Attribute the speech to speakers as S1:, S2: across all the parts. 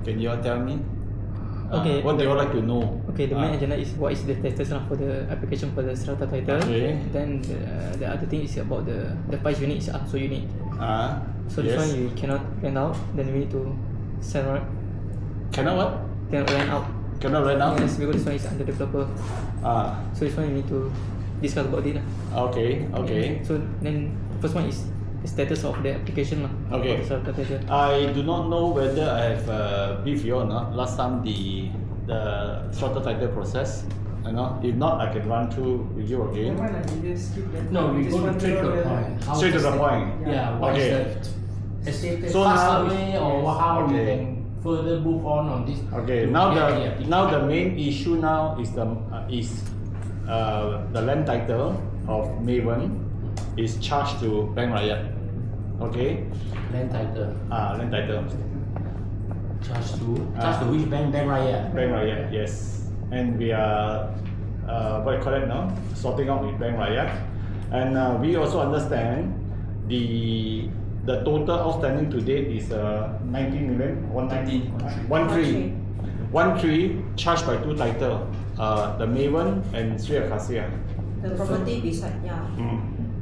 S1: Can you all tell me?
S2: Okay.
S1: What do you all like to know?
S2: Okay, the main agenda is what is the status for the application for the strata title.
S1: Okay.
S2: Then the other thing is about the 5 units are so unit. So this one we cannot rent out. Then we need to sell right.
S1: Cannot what?
S2: Cannot rent out.
S1: Cannot rent out?
S2: Yes, because this one is under developer. So this one we need to discuss about it.
S1: Okay.
S2: So then the first one is the status of the application
S1: Okay.
S2: for the strata title.
S1: I do not know whether I have briefed you or not last time the strata title process. If not, I can run through with you again.
S3: No, we go straight to the point.
S1: Straight to the point.
S3: Yeah. What is the
S1: So now,
S3: way or how we can further move on this?
S1: Okay. Now the main issue now is the land title of Maven is charged to Bank Rakyat. Okay.
S3: Land title.
S1: Land title.
S3: Charge to which bank? Bank Raya.
S1: Bank Rakyat, yes. And we are what do you call it now? Sorting out with Bank Rakyat. And we also understand the total outstanding to date is 19 million, 13 charged by two titles, the Maven and Sri Akasya.
S4: The property beside,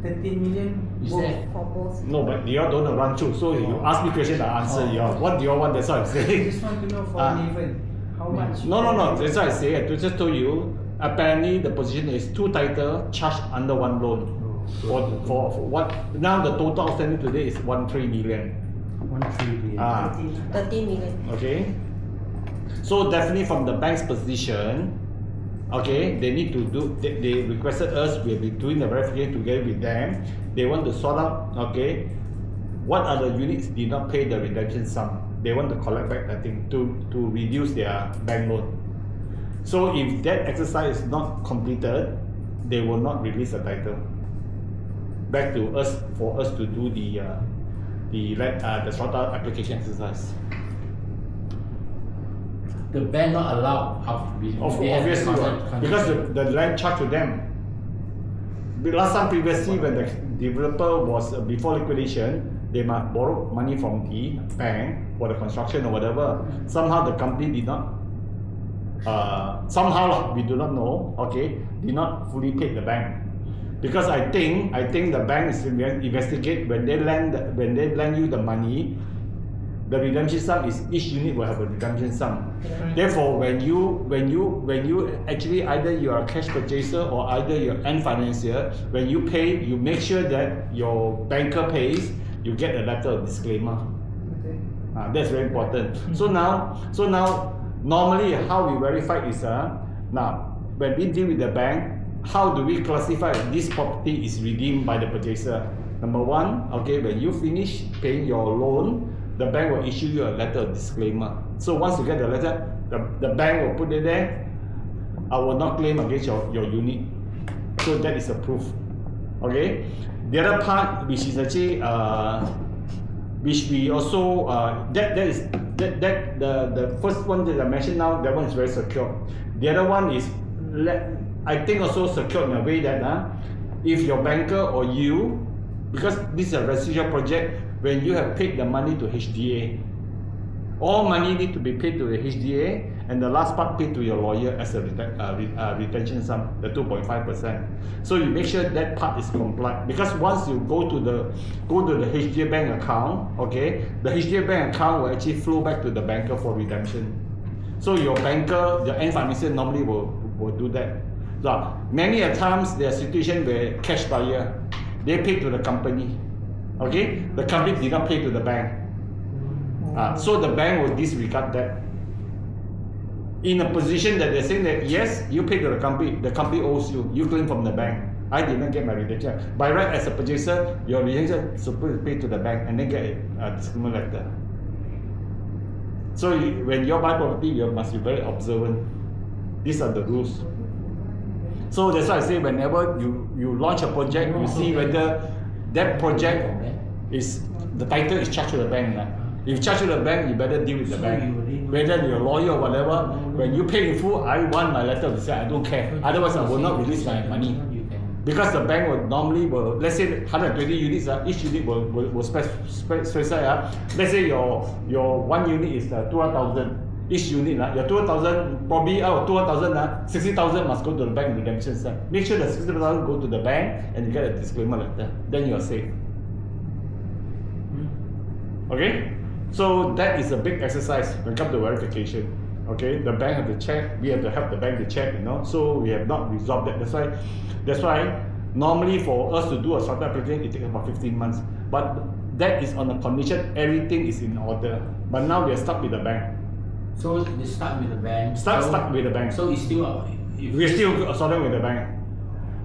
S5: 13 million
S3: Is
S5: both.
S3: that
S4: for both.
S1: No, but you all don't run through. So you ask me question, I answer you all. What do you all want? That's what I'm
S5: I
S1: saying.
S5: just want to know for Maven, how much?
S1: No. That's what I say. I just told you. Apparently, the position is two titles charged under one loan. For what? Now the total outstanding today is 13 million.
S3: 1 trillion.
S4: 13 million.
S1: Okay. So definitely from the bank's position, okay, they need to do. They requested us. We'll be doing the verification together with them. They want to sort out. Okay, what other units did not pay the redemption sum? They want to collect back. I think to reduce their bank loan. So if that exercise is not completed, they will not release the title back to us for us to do the strata application exercise.
S3: The bank not allowed.
S1: Obviously, because the land charged to them. Last time previously when the developer was before liquidation, they must borrow money from the bank for the construction or whatever. Somehow the company did not. Somehow we do not know. Okay, did not fully pay the bank. Because I think the bank is investigate when they lend you the money, the redemption sum is each unit will have a redemption sum. Therefore, when you actually either you are a cash purchaser or either you're end financier, when you pay, you make sure that your banker pays. You get a letter of disclaimer.
S5: Okay.
S1: That's very important. So now normally how we verify is now when we deal with the bank. How do we classify this property is redeemed by the purchaser? Number one, okay, when you finish paying your loan, the bank will issue you a letter of disclaimer. So once you get the letter, the bank will put it there. I will not claim against your unit. So that is a proof. Okay. The other part, which is actually which we also the first one that I mentioned now, that one is very secure. The other one is I think also secure in a way that if your banker or you, because this is a residential project, when you have paid the money to HDA, all money need to be paid to the HDA, and the last part paid to your lawyer as a retention sum, the 2.5%. So you make sure that part is compliant, because once you go to the HDA bank account, okay, the HDA bank account will actually flow back to the banker for redemption. So your banker, the end financier normally will do that. So many a times there are situations where cash buyer, they pay to the company. Okay, the company did not pay to the bank. So the bank will disregard that. In a position that they're saying that yes, you pay to the company owes you, you claim from the bank. I did not get my redemption. By right, as a purchaser, your redemption is supposed to pay to the bank and then get a disclaimer letter. So when you buy property, you must be very observant. These are the rules. So that's why I say whenever you launch a project, you see whether that project is the title is charged to the bank. If you charge to the bank, you better deal with the bank. Whether you're a lawyer or whatever, when you pay in full, I want my letter to say I don't care. Otherwise, I will not release my money. Because the bank will normally let's say 120 units, each unit will specify. Let's say your one unit is 200,000. Each unit, your 200,000, probably out of 200,000, 60,000 must go to the bank redemption side. Make sure that 60,000 go to the bank and you get a disclaimer letter. Then you are safe. Okay? So that is a big exercise when it comes to verification. Okay, the bank have to check, we have to help the bank to check, so we have not resolved that. That's why normally for us to do a strata application, it takes about 15 months. But that is on the condition everything is in order. But now we are stuck with the bank.
S3: So they start with the bank.
S1: Stuck with the bank.
S3: So it's still
S1: We're still struggling with the bank.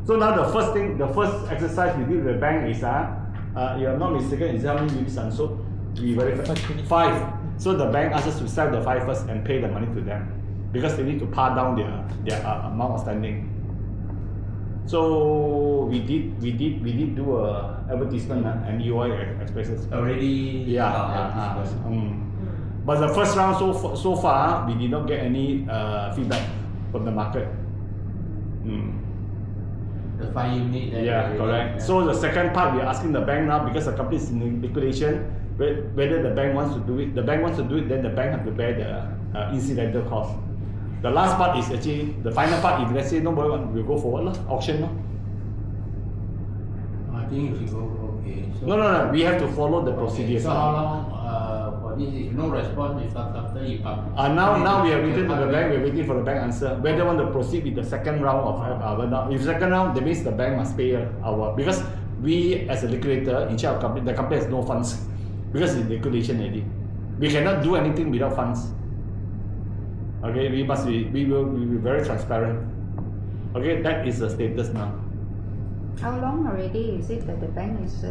S1: So now the first exercise we did with the bank is if I'm not mistaken, is how many units unsold? We verify 5. So the bank asks us to sell the 5 first and pay the money to them because they need to par down their amount outstanding. So we did do a advertisement and EOI expresses
S3: already.
S1: But the first round so far we did not get any feedback from the market.
S3: The 5 unit.
S1: Yeah, correct. Yeah. So the second part we are asking the bank now because the company is in liquidation, whether the bank wants to do it. The bank wants to do it, then the bank have to bear the incidental cost. The last part is actually the final part. If let's say nobody wants, we'll go forward auction.
S3: I think if you go okay. So
S1: No. We have to follow the procedure.
S3: So how long for this? If no response, if after you come.
S1: Now we have written to the bank. We're waiting for the bank answer whether they want to proceed with the second round of if second round, that means the bank must pay our because we as a liquidator in charge of company, the company has no funds because it's liquidation already. We cannot do anything without funds. Okay, we will be very transparent. Okay, that is the status now.
S6: How long already is it that the bank is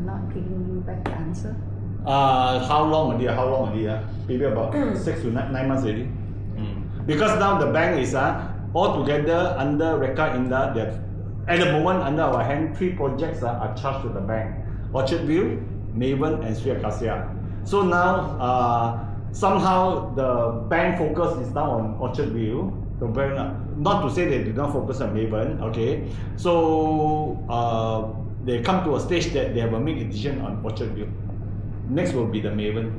S6: not giving you back the answer?
S1: How long already? Maybe about 6 to 9 months already. Because now the bank is all together under record in that at the moment under our hand 3 projects are charged to the bank: Orchard View, Maven, and Sri Acacia. So now somehow the bank focus is now on Orchard View. The bank, not to say they do not focus on Maven, okay. So they come to a stage that they have to make a decision on Orchard View. Next will be the Maven.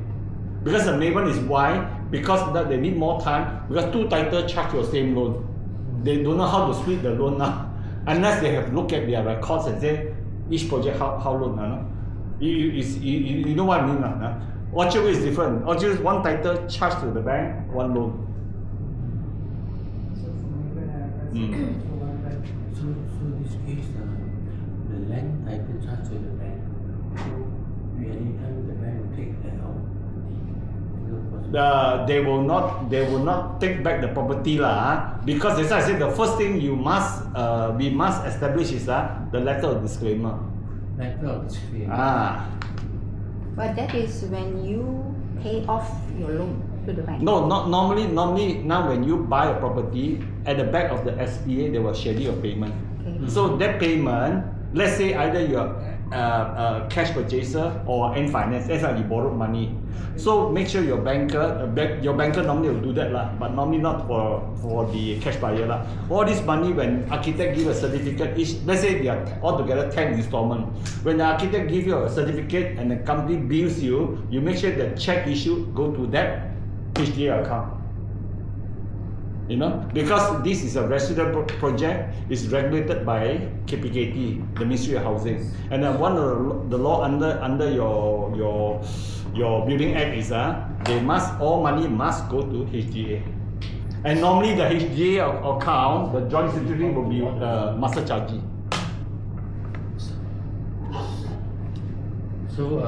S1: Because the Maven is why? Because that they need more time, because 2 titles charge your same loan. They don't know how to split the loan now. Unless they have looked at their records and say each project how loan. You know what I mean? Orchard View is different. Orchard is 1 title charged to the bank, 1 loan.
S3: So this case, the land title charge to the bank. So anytime the bank will take that out.
S1: They will not take back the property because that's why I said the first thing we must establish is the letter of disclaimer.
S3: Letter of disclaimer.
S6: But that is when you pay off your loan to the bank.
S1: No, not normally now when you buy a property, at the back of the SPA there will schedule a payment.
S6: Okay.
S1: So that payment, let's say either you're a cash purchaser or end finance, that's like you borrowed money. So make sure your banker normally will do that but normally not for the cash buyer All this money, when architect give a certificate, let's say they are altogether 10 installment. When the architect give you a certificate and the company bills you, you make sure the check issue go to that HDA account. Because this is a residential project, it's regulated by KPKT, the Ministry of Housing, and one of the law under your Building Act is all money must go to HDA, and normally the HDA account, the joint security will be master chargee.
S3: So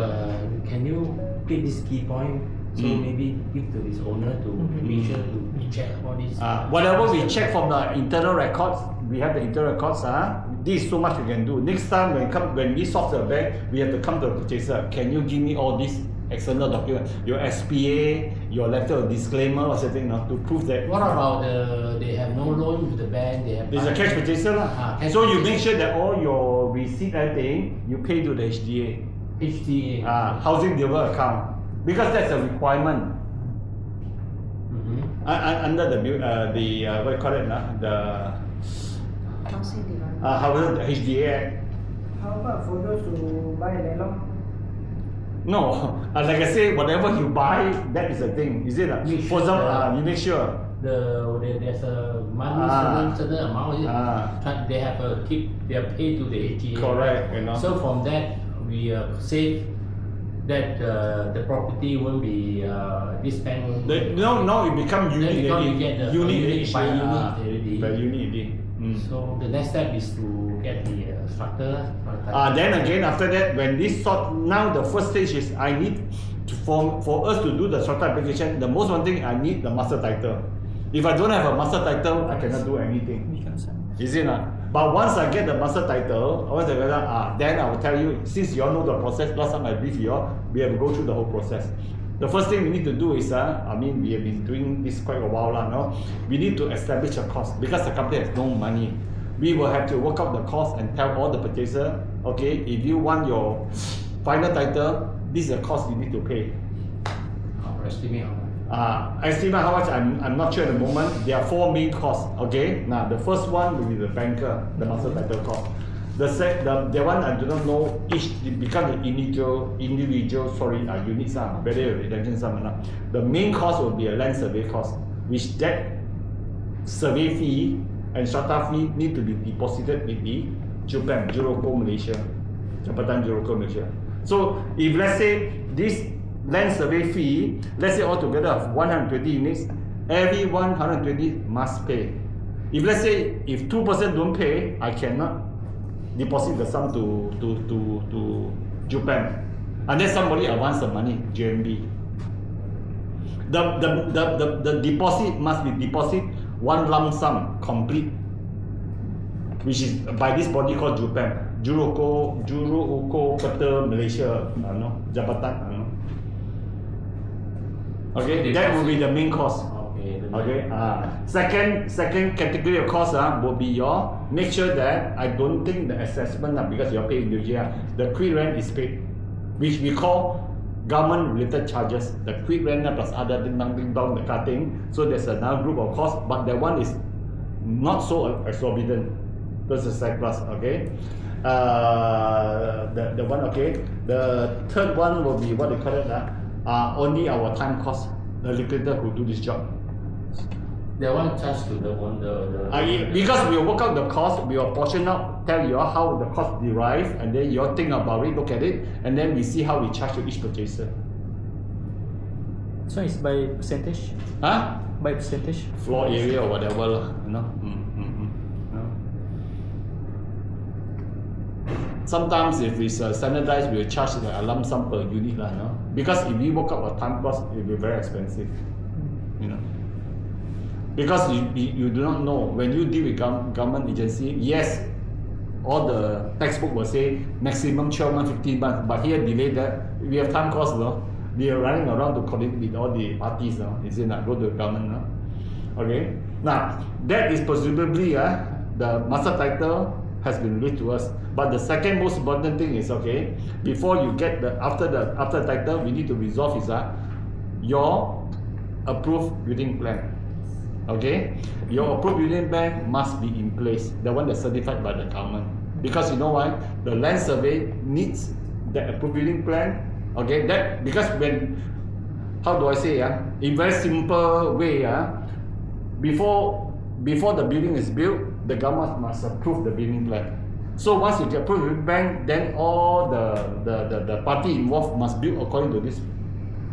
S3: can you take this key point? So maybe give to his owner to make sure to check all this.
S1: Whatever we check from the internal records, we have the internal records. This is so much we can do. Next time when we solve the bank, we have to come to the purchaser. Can you give me all these external documents, your SPA, your letter of disclaimer or something to prove that?
S3: What about they have no loan with the bank? They have.
S1: There's a cash purchaser So you make sure that all your receipt everything you pay to the HDA.
S3: HDA.
S1: Housing Developer Account. Because that's a requirement under the what do you call it
S4: Housing development.
S1: However, the HDA Act.
S5: How about for those who buy land?
S1: No, like I say, whatever you buy, that is the thing. Is it?
S3: Make
S1: For
S3: sure
S1: example,
S3: that-
S1: you make sure.
S3: There's a money certain amount. Is it? They have a they are paid to the HGA.
S1: Correct, you know.
S3: So from that we save that the property won't be this bank won't be.
S1: No, it become unit
S3: Then because
S1: already.
S3: you get the
S1: Unit
S3: by unit
S1: ah,
S3: already.
S1: by unit already.
S3: So the next step is to get the structure.
S1: Then again, after that, when this sort, now the first stage is I need to for us to do the strata application. The most one thing I need the master title. If I don't have a master title, I cannot do anything.
S2: We can sign.
S1: Is it not? But once I get the master title, then I will tell you, since you all know the process, last time I briefed you all, we have to go through the whole process. The first thing we need to do is, I mean, we have been doing this quite a while now, no? We need to establish a cost because the company has no money. We will have to work out the cost and tell all the purchaser, okay, if you want your final title, this is the cost you need to pay.
S3: Estimate how much.
S1: Estimate how much, I'm not sure at the moment. There are 4 main costs, okay? Now, the first one will be the banker, the master title cost. The one I do not know, each become the individual units, whether redemption sum or not. The main cost will be a land survey cost, which that survey fee and strata fee need to be deposited with the JUPAM, Juroko Malaysia, Jabatan Juroko Malaysia. So, if let's say this land survey fee, let's say altogether of 120 units, every 120 must pay. If let's say if 2% don't pay, I cannot deposit the sum to JUPAM. Unless somebody advance the money, JMB. The deposit must be deposit one lump sum complete, which is by this body called JUPAM, Juroko Peta Malaysia, Jabatan. Okay, that will be the main cost. Okay. Second category of cost will be your make sure that I don't think the assessment because you're paid individual. The quit rent is paid, which we call government related charges. The quit rent plus other ding dong the cutting. So there's another group of costs, but that one is not so exorbitant. That's the second class. Okay. The one okay. The third one will be what they call it only our time cost. The liquidator who do this job.
S3: That one charged to the one
S1: because we work out the cost, we will portion out, tell you how the cost derive, and then you all think about it, look at it, and then we see how we charge to each purchaser.
S2: So it's by percentage? By percentage?
S1: Floor area or whatever, Sometimes if it's standardized, we'll charge a lump sum per unit, because if we work out a time cost, it will be very expensive. Because you do not know when you deal with government agency. Yes, all the textbook will say maximum 12 months, 15 months, but here delay that. We have time cost, we are running around to coordinate with all the parties, is it not? Go to the government, Okay. Now that is presumably the master title has been released to us. But the second most important thing is before you get after title, we need to resolve is your approved building plan. Okay, your approved building plan must be in place. The one that's certified by the government. Because you know why? The land survey needs that approved building plan. Okay, that because how do I say in very simple way before the building is built, the government must approve the building plan. So once you get approved building plan, then all the party involved must build according to this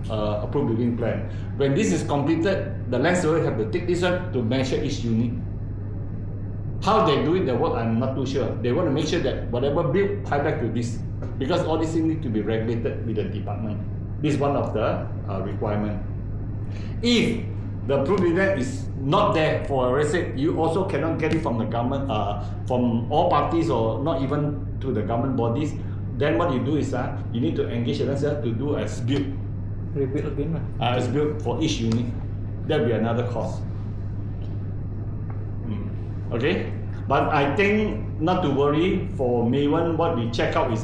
S1: approved building plan. When this is completed, the land surveyor have to take this one to measure each unit. How they do it, the work, I'm not too sure. They want to make sure that whatever built tie back to this, because all these things need to be regulated with the department. This is one of the requirement. If the approved building is not there for a reason, you also cannot get it from the government, from all parties or not even to the government bodies. Then what you do is you need to engage a landlord to do as built.
S2: Rebuild again.
S1: As built for each unit. That will be another cost. Okay, but I think not to worry. For Mayone, what we check out is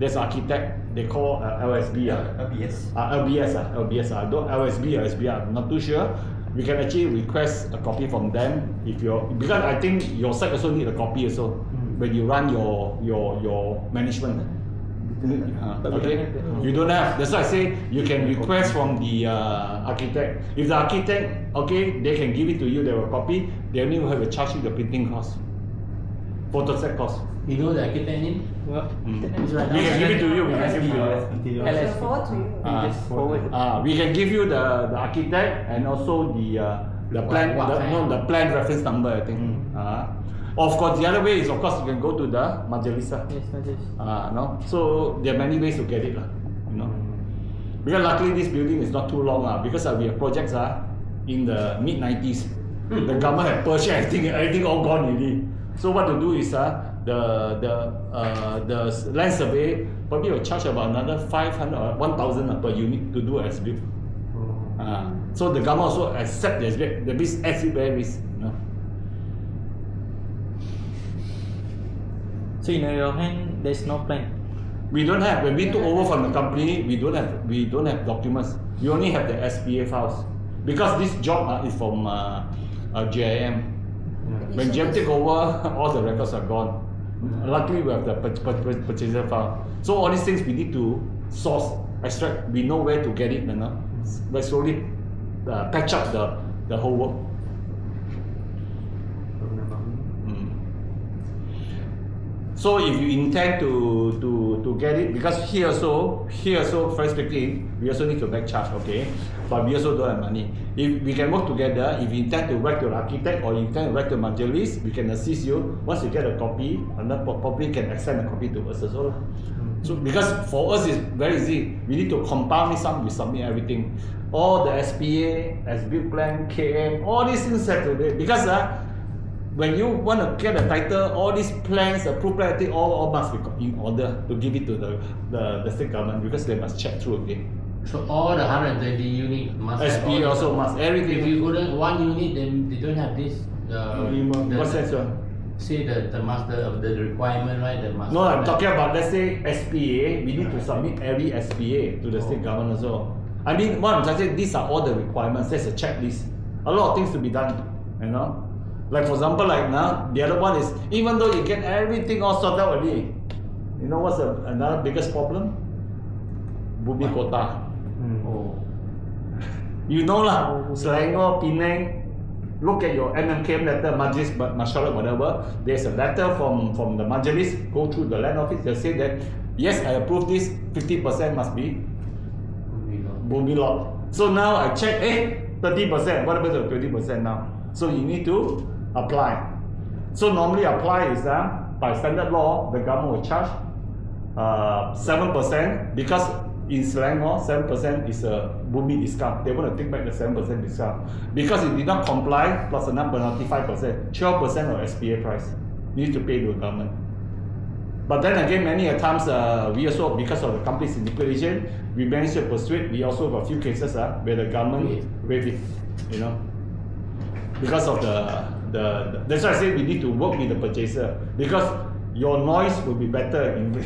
S1: there's architect they call LSB. LBS. LBS. I don't LSB or SB. I'm not too sure. we can actually request a copy from them if you're, because I think your site also need a copy also when you run your management.
S2: But we
S1: Okay,
S2: don't have that.
S1: you don't have. That's why I say you can request from the architect. If the architect, okay, they can give it to you. They will copy. They only will have to charge you the printing cost, photoset cost.
S3: You know the architect name?
S2: Well,
S3: It's right
S1: We can give it to you. We can give
S3: LSP.
S1: you.
S2: LS.
S4: Forward to you.
S2: Just forward.
S1: We can give you the architect and also the plan. The plan reference number. I think. Of course, the other way is, of course, you can go to the Majalisa.
S2: Yes, Majelis.
S1: No, so there are many ways to get it, you know. Because luckily this building is not too long, because we have projects in the mid-90s. The government had purged everything all gone already. So what to do is the land survey probably will charge about another 500 or 1,000 per unit to do as built. So the government also accept the risk as it very risk, you know.
S2: So in your hand, there's no plan.
S1: We don't have. When we took over from the company, we don't have documents. We only have the SPA files because this job is from GIM. When GIM take over, all the records are gone. Luckily, we have the purchaser file. So all these things we need to source, extract. We know where to get it, you know. But slowly patch up the whole work. So if you intend to get it, because here also, first speaking, we also need to back charge, okay? But we also don't have money. If we can work together, if you intend to write to the architect or you intend to write to Majalis, we can assist you. Once you get a copy, and then probably can extend a copy to us as well. So because for us it's very easy, we need to compile this up, we submit everything. All the SPA, as-built plan, KM, all these things have to be, because when you want to get a title, all these plans, approved plan, all must be in order to give it to the state government because they must check through again.
S3: So all the 120 units must have all
S1: SPA also must, everything.
S3: If you go to one unit, then they don't have this.
S1: What sense?
S3: Say the master of the requirement, right? The master.
S1: No, I'm talking about, let's say SPA, we need to submit every SPA to the state government as well. I mean, what I'm trying to say, these are all the requirements, there's a checklist. A lot of things to be done, you know. Like for example, like now, the other one is, even though you get everything all sorted out already, you know what's another biggest problem? Bumi quota.
S3: Oh.
S1: You know lah, Selangor, Penang, look at your MMKM letter, Majlis, Masyarakat, whatever. There's a letter from the Majalis, go through the land office, they say that, yes, I approve this, 50% must be Bumi lot. So now I check, 30%, what about the 20% now? So you need to apply. So normally apply is by standard law, the government will charge 7% because in Selangor, 7% is a Bumi discount. They want to take back the 7% discount. Because it did not comply, plus another penalty 5%, 12% of SPA price. You need to pay to the government. But then again, many a times, we also, because of the company's liquidation, we managed to persuade, we also have a few cases where the government waive it, you know. Because of that's why I say we need to work with the purchaser, because your noise will be better in the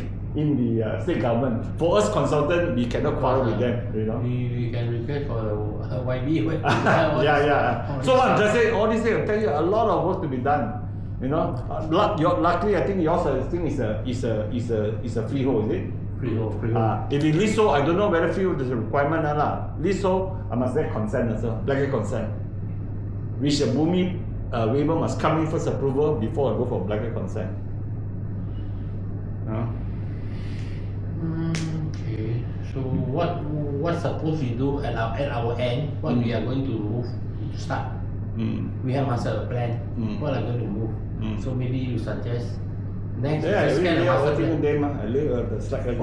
S1: state government. For us consultant, we cannot quarrel with them, you know.
S3: We can request for the YB.
S1: Yeah. So what I'm just saying, all these things will tell you a lot of work to be done. You know, luckily I think yours is a freehold, is it?
S3: Freehold.
S1: If it's leasehold, I don't know whether freehold is a requirement or not. Leasehold, I must get consent as well, blanket consent. Which the Bumi waiver must come in first approval before I go for blanket consent.
S3: Okay. So what suppose we do at our end? What we are going to move to start? We have master plan. What are going to move? So maybe you suggest next.
S1: Yeah,
S3: just get a master plan.
S1: I leave the slide right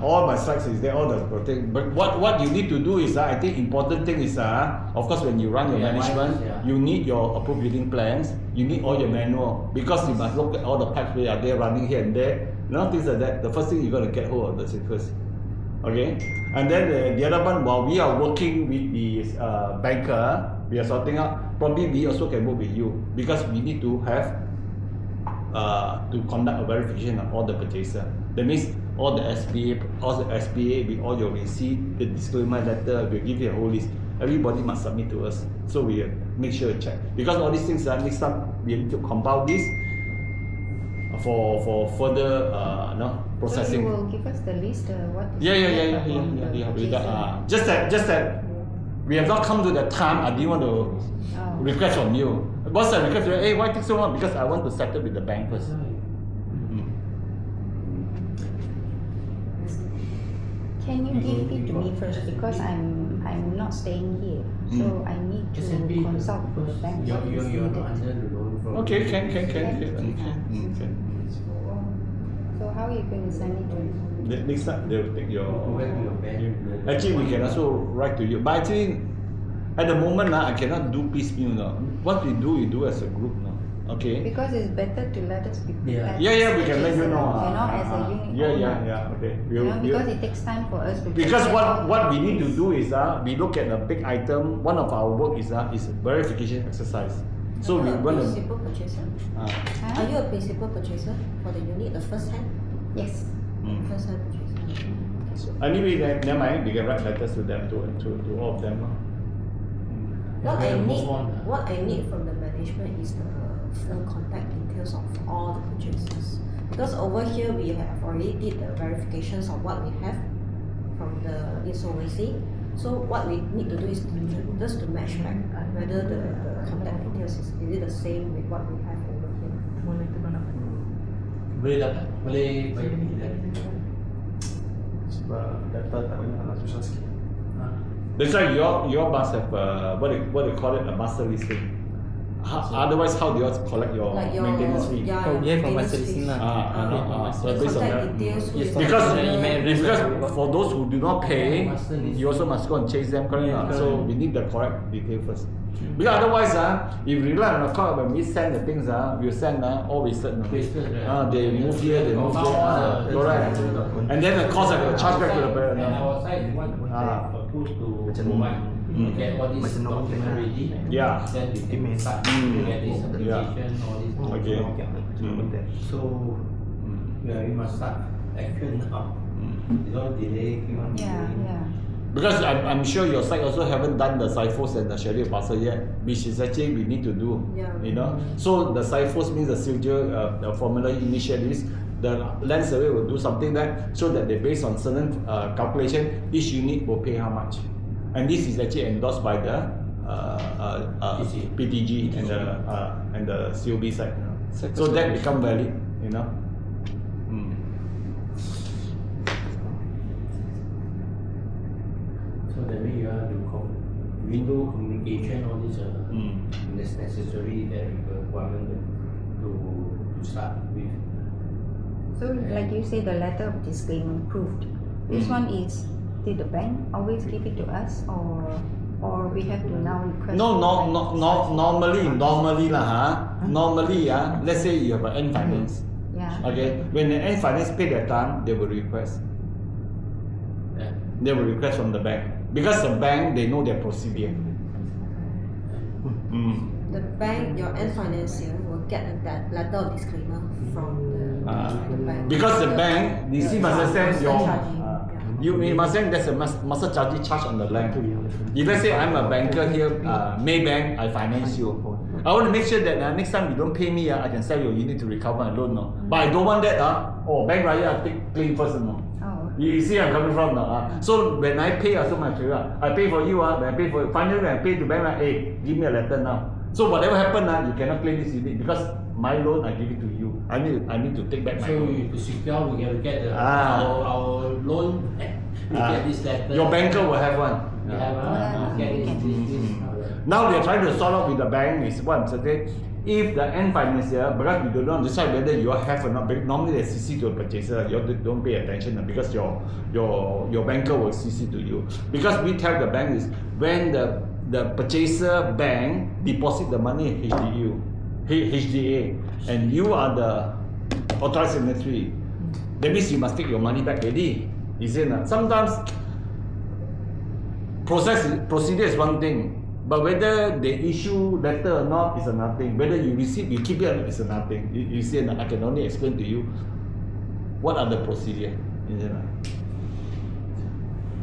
S1: all my slides is there, all the thing. But what you need to do is, I think important thing is, of course, when you run your management, you need your approved building plans, you need all your manual, because you must look at all the pipes that are there running here and there, things like that. The first thing you got to get hold of this first. Okay, and then the other one, while we are working with the banker, we are sorting out. Probably we also can work with you, because we need to have to conduct a verification of all the purchaser. That means all the SPA with all your receipt, the disclaimer letter, we'll give you a whole list. Everybody must submit to us. So we make sure to check. Because all these things, next time we need to compile this for further processing.
S6: So you will give us the list, what is
S1: Yeah. Just that we have not come to the time. I didn't want to request from you. What's the request? Hey, why take so long? Because I want to settle with the bank first.
S6: Can you give it to me first, because I'm not staying here, so I need to consult with the bank.
S3: You're
S6: What is
S3: not
S6: needed.
S3: under the loan from.
S1: Okay, can.
S6: So how are you going to send it to me?
S1: Next time they will take your.
S3: Go back to your bank.
S1: Actually, we can also write to you. But actually, at the moment, I cannot do piecemeal. No. What we do as a group. No. Okay.
S6: Because it's better to let us be
S3: Yeah.
S6: prepared.
S1: We can let you know.
S6: As a unit owner.
S1: Okay.
S6: Because it takes time for us to.
S1: Because
S6: prepare
S1: what
S6: all
S1: we
S6: the
S1: need to
S6: things.
S1: do is we look at a big item. One of our work is verification exercise. So we
S4: Are you a
S1: want to.
S4: principal purchaser?
S6: Huh?
S4: Are you a principal purchaser for the unit, the first hand?
S6: Yes.
S4: First hand purchaser.
S1: So anyway, never mind. We can write letters to them to all of them.
S4: What I
S3: Okay,
S4: need,
S3: move on.
S4: what I need from the management is the full contact details of all the purchases. Because over here we have already did the verifications of what we have from the insolvency. So what we need to do is just to match back whether the contact details is it the same with what we have over here.
S3: Boleh dapat, boleh bagi dia.
S7: Sebab data tak banyak nak susah sikit.
S1: That's why you must have what they call it, a master listing. Otherwise, how do you collect your
S4: Like your
S1: maintenance fee?
S4: yeah,
S2: Oh,
S4: your
S2: yeah, from
S4: maintenance
S2: master listing
S4: fees.
S2: lah.
S1: So based on that.
S4: Contact details who
S2: Yes,
S4: is the
S1: Because
S4: owner.
S1: because for those who do not pay, you also must go and chase them, correct?
S2: Yeah,
S1: So we need the correct detail first. Because otherwise, if we rely on the call when we send the things, we'll send all wasted.
S3: Wasted, right?
S1: They move here, they move there, correct. And then the cost I will charge back to the parent.
S3: And our side, we want to have a tool to provide, get all these
S7: Macam normal
S3: documents
S7: plan.
S3: ready.
S1: Yeah.
S3: Then we can start to get this application, all this.
S1: Okay.
S3: So, we must start action now. You don't delay, keep on
S6: Yeah,
S3: delaying.
S6: yeah.
S1: Because I'm sure your side also haven't done the CIFOS and the schedule parcel yet, which is actually we need to do.
S4: Yeah.
S1: You know, so the CIFOS means the schedule, the formula initialist. The land survey will do something that so that they based on certain calculation, each unit will pay how much, and this is actually endorsed by the PTG and the COB side. So that become valid. You know.
S3: So that means you have to window communication, all this is necessary that requirement to start with.
S6: So like you say, the letter of disclaimer proved. This one is, did the bank always give it to us, or we have to now request?
S1: Normally lah. Normally let's say you have an end finance.
S6: Yeah.
S1: Okay, when the end finance pay their time, they will request.
S3: Yeah.
S1: They will request from the bank because the bank they know their procedure.
S4: The bank, your end financier will get that letter of disclaimer from the bank.
S1: Because the bank, you see, must understand your.
S4: Charging, yeah.
S1: You must understand there's a master charge on the land. If let's say I'm a banker here, Maybank, I finance you. I want to make sure that next time you don't pay me, I can sell your unit to recover my loan. No? But I don't want that. Bank raya, I take claim first. No?
S6: Oh.
S1: You see I'm coming from now. So when I pay so much, I pay for you. When I pay for finally when I pay to bank, hey, give me a letter now. So whatever happen, you cannot claim this unit because my loan I give it to you. I need to take back my
S3: So
S1: loan.
S3: to secure, we have to get our loan. We get this letter.
S1: Your banker will have one.
S3: We have get this.
S1: Now they are trying to sort out with the bank is what I'm saying. If the end financier, because we do not decide whether you have or not, normally they CC to a purchaser, you don't pay attention because your banker will CC to you. Because we tell the bank is when the purchaser bank deposit the money in HDA, and you are the authorized signatory, that means you must take your money back already. Is it not? Sometimes procedure is one thing, but whether they issue letter or not is another thing. Whether you receive, you keep it or not is another thing. You see, I can only explain to you what are the procedure. Is it not?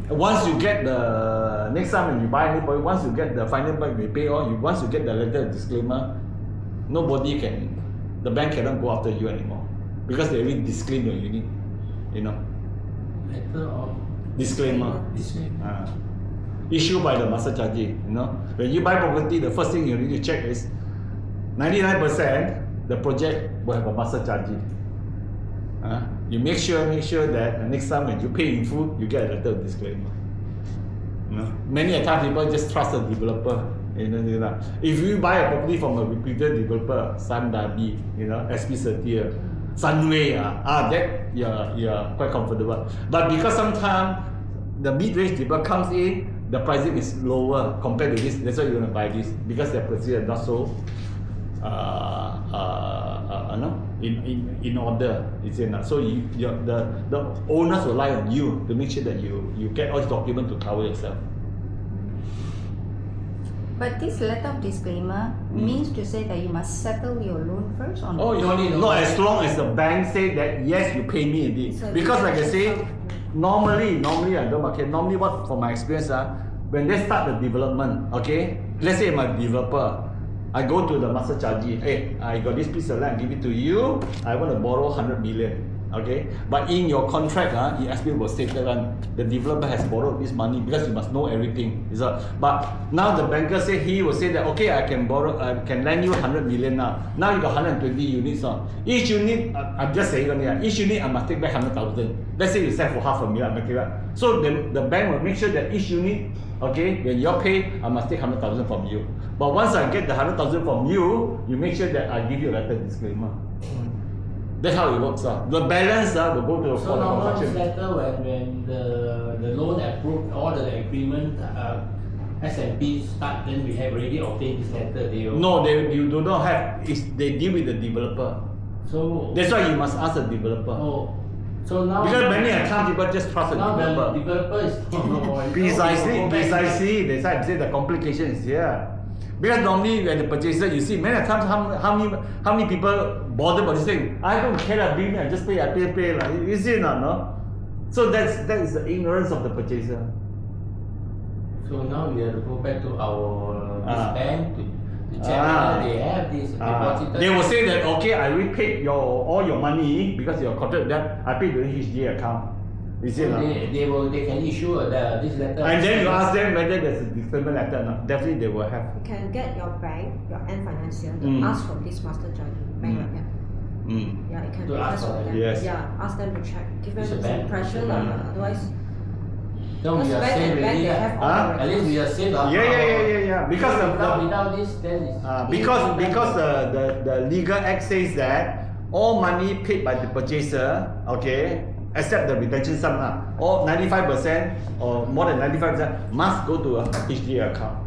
S1: once you get the next time when you buy any property, once you get the final bank we pay all, once you get the letter of disclaimer, nobody can, the bank cannot go after you anymore because they already disclaim your unit, you know.
S3: Letter of
S1: Disclaimer.
S3: disclaimer.
S1: Issued by the master charge, you know. When you buy property, the first thing you need to check is 99% the project will have a master charge. You make sure that the next time when you pay in full, you get a letter of disclaimer. You know? Many a time people just trust a developer. You know, if you buy a property from a reputed developer, Sun Darby, you know, SP Setia, Sunway, that you're quite comfortable. But because sometimes the mid-range developer comes in, the pricing is lower compared to this. That's why you want to buy this because their procedure is not so in order. Is it not? So the owners rely on you to make sure that you get all the documents to cover yourself.
S6: But this letter of disclaimer means to say that you must settle your loan first or not?
S1: Oh, no, as long as the bank say that yes, you pay me indeed.
S4: So
S1: because like I
S4: you
S1: say, normally I don't market. Normally, what from my experience, when they start the development, okay, let's say I'm a developer, I go to the master charge. Hey, I got this piece of land, give it to you. I want to borrow 100 million. Okay, but in your contract, it actually will state that the developer has borrowed this money because you must know everything. But now the banker say he will say that okay, I can borrow, I can lend you 100 million now. Now you got 120 units on. Each unit, I'm just saying each unit I must take back 100,000. Let's say you sell for half a million, so the bank will make sure that each unit, okay, when you're paid, I must take 100,000 from you. But once I get the 100,000 from you, you make sure that I give you a letter disclaimer. That's how it works. The balance will go to
S3: So now this letter when the loan approved, all the agreement S&P start, then we have already obtained this letter.
S1: You do not have. They deal with the developer.
S3: So
S1: that's why you must ask the developer.
S3: Oh, so now
S1: because many times people just trust the
S3: now
S1: developer.
S3: the developer is
S1: Precisely. That's why I say the complication is here. Because normally when the purchaser, you see many times how many people bother about this thing. I don't care, I just pay, I pay. You see not, no? So that is the ignorance of the purchaser.
S3: So now we have to go back to our this bank to check whether they have this deposited.
S1: They will say that okay, I repaid all your money because your contract that I paid to the HDA account. You see,
S3: so they can issue this letter.
S1: And then you ask them whether there's a disclaimer letter or not. Definitely they will have.
S4: You can get your bank, your end financier, to ask for this master charge bank account. Yeah, you can
S3: To
S4: request
S3: ask for
S4: for them.
S3: it.
S1: Yes.
S4: Yeah, ask them to check. Give them
S3: It's a
S4: some
S3: bank.
S4: pressure,
S3: It's a bank.
S4: otherwise.
S3: So we are
S4: Bank
S3: safe
S4: and bank,
S3: already.
S4: they have all the
S3: At least we are safe.
S1: Yeah. Because
S3: without this, then it's
S1: because the legal act says that all money paid by the purchaser, okay, except the retention sum, or 95% or more than 95% must go to a HDA account.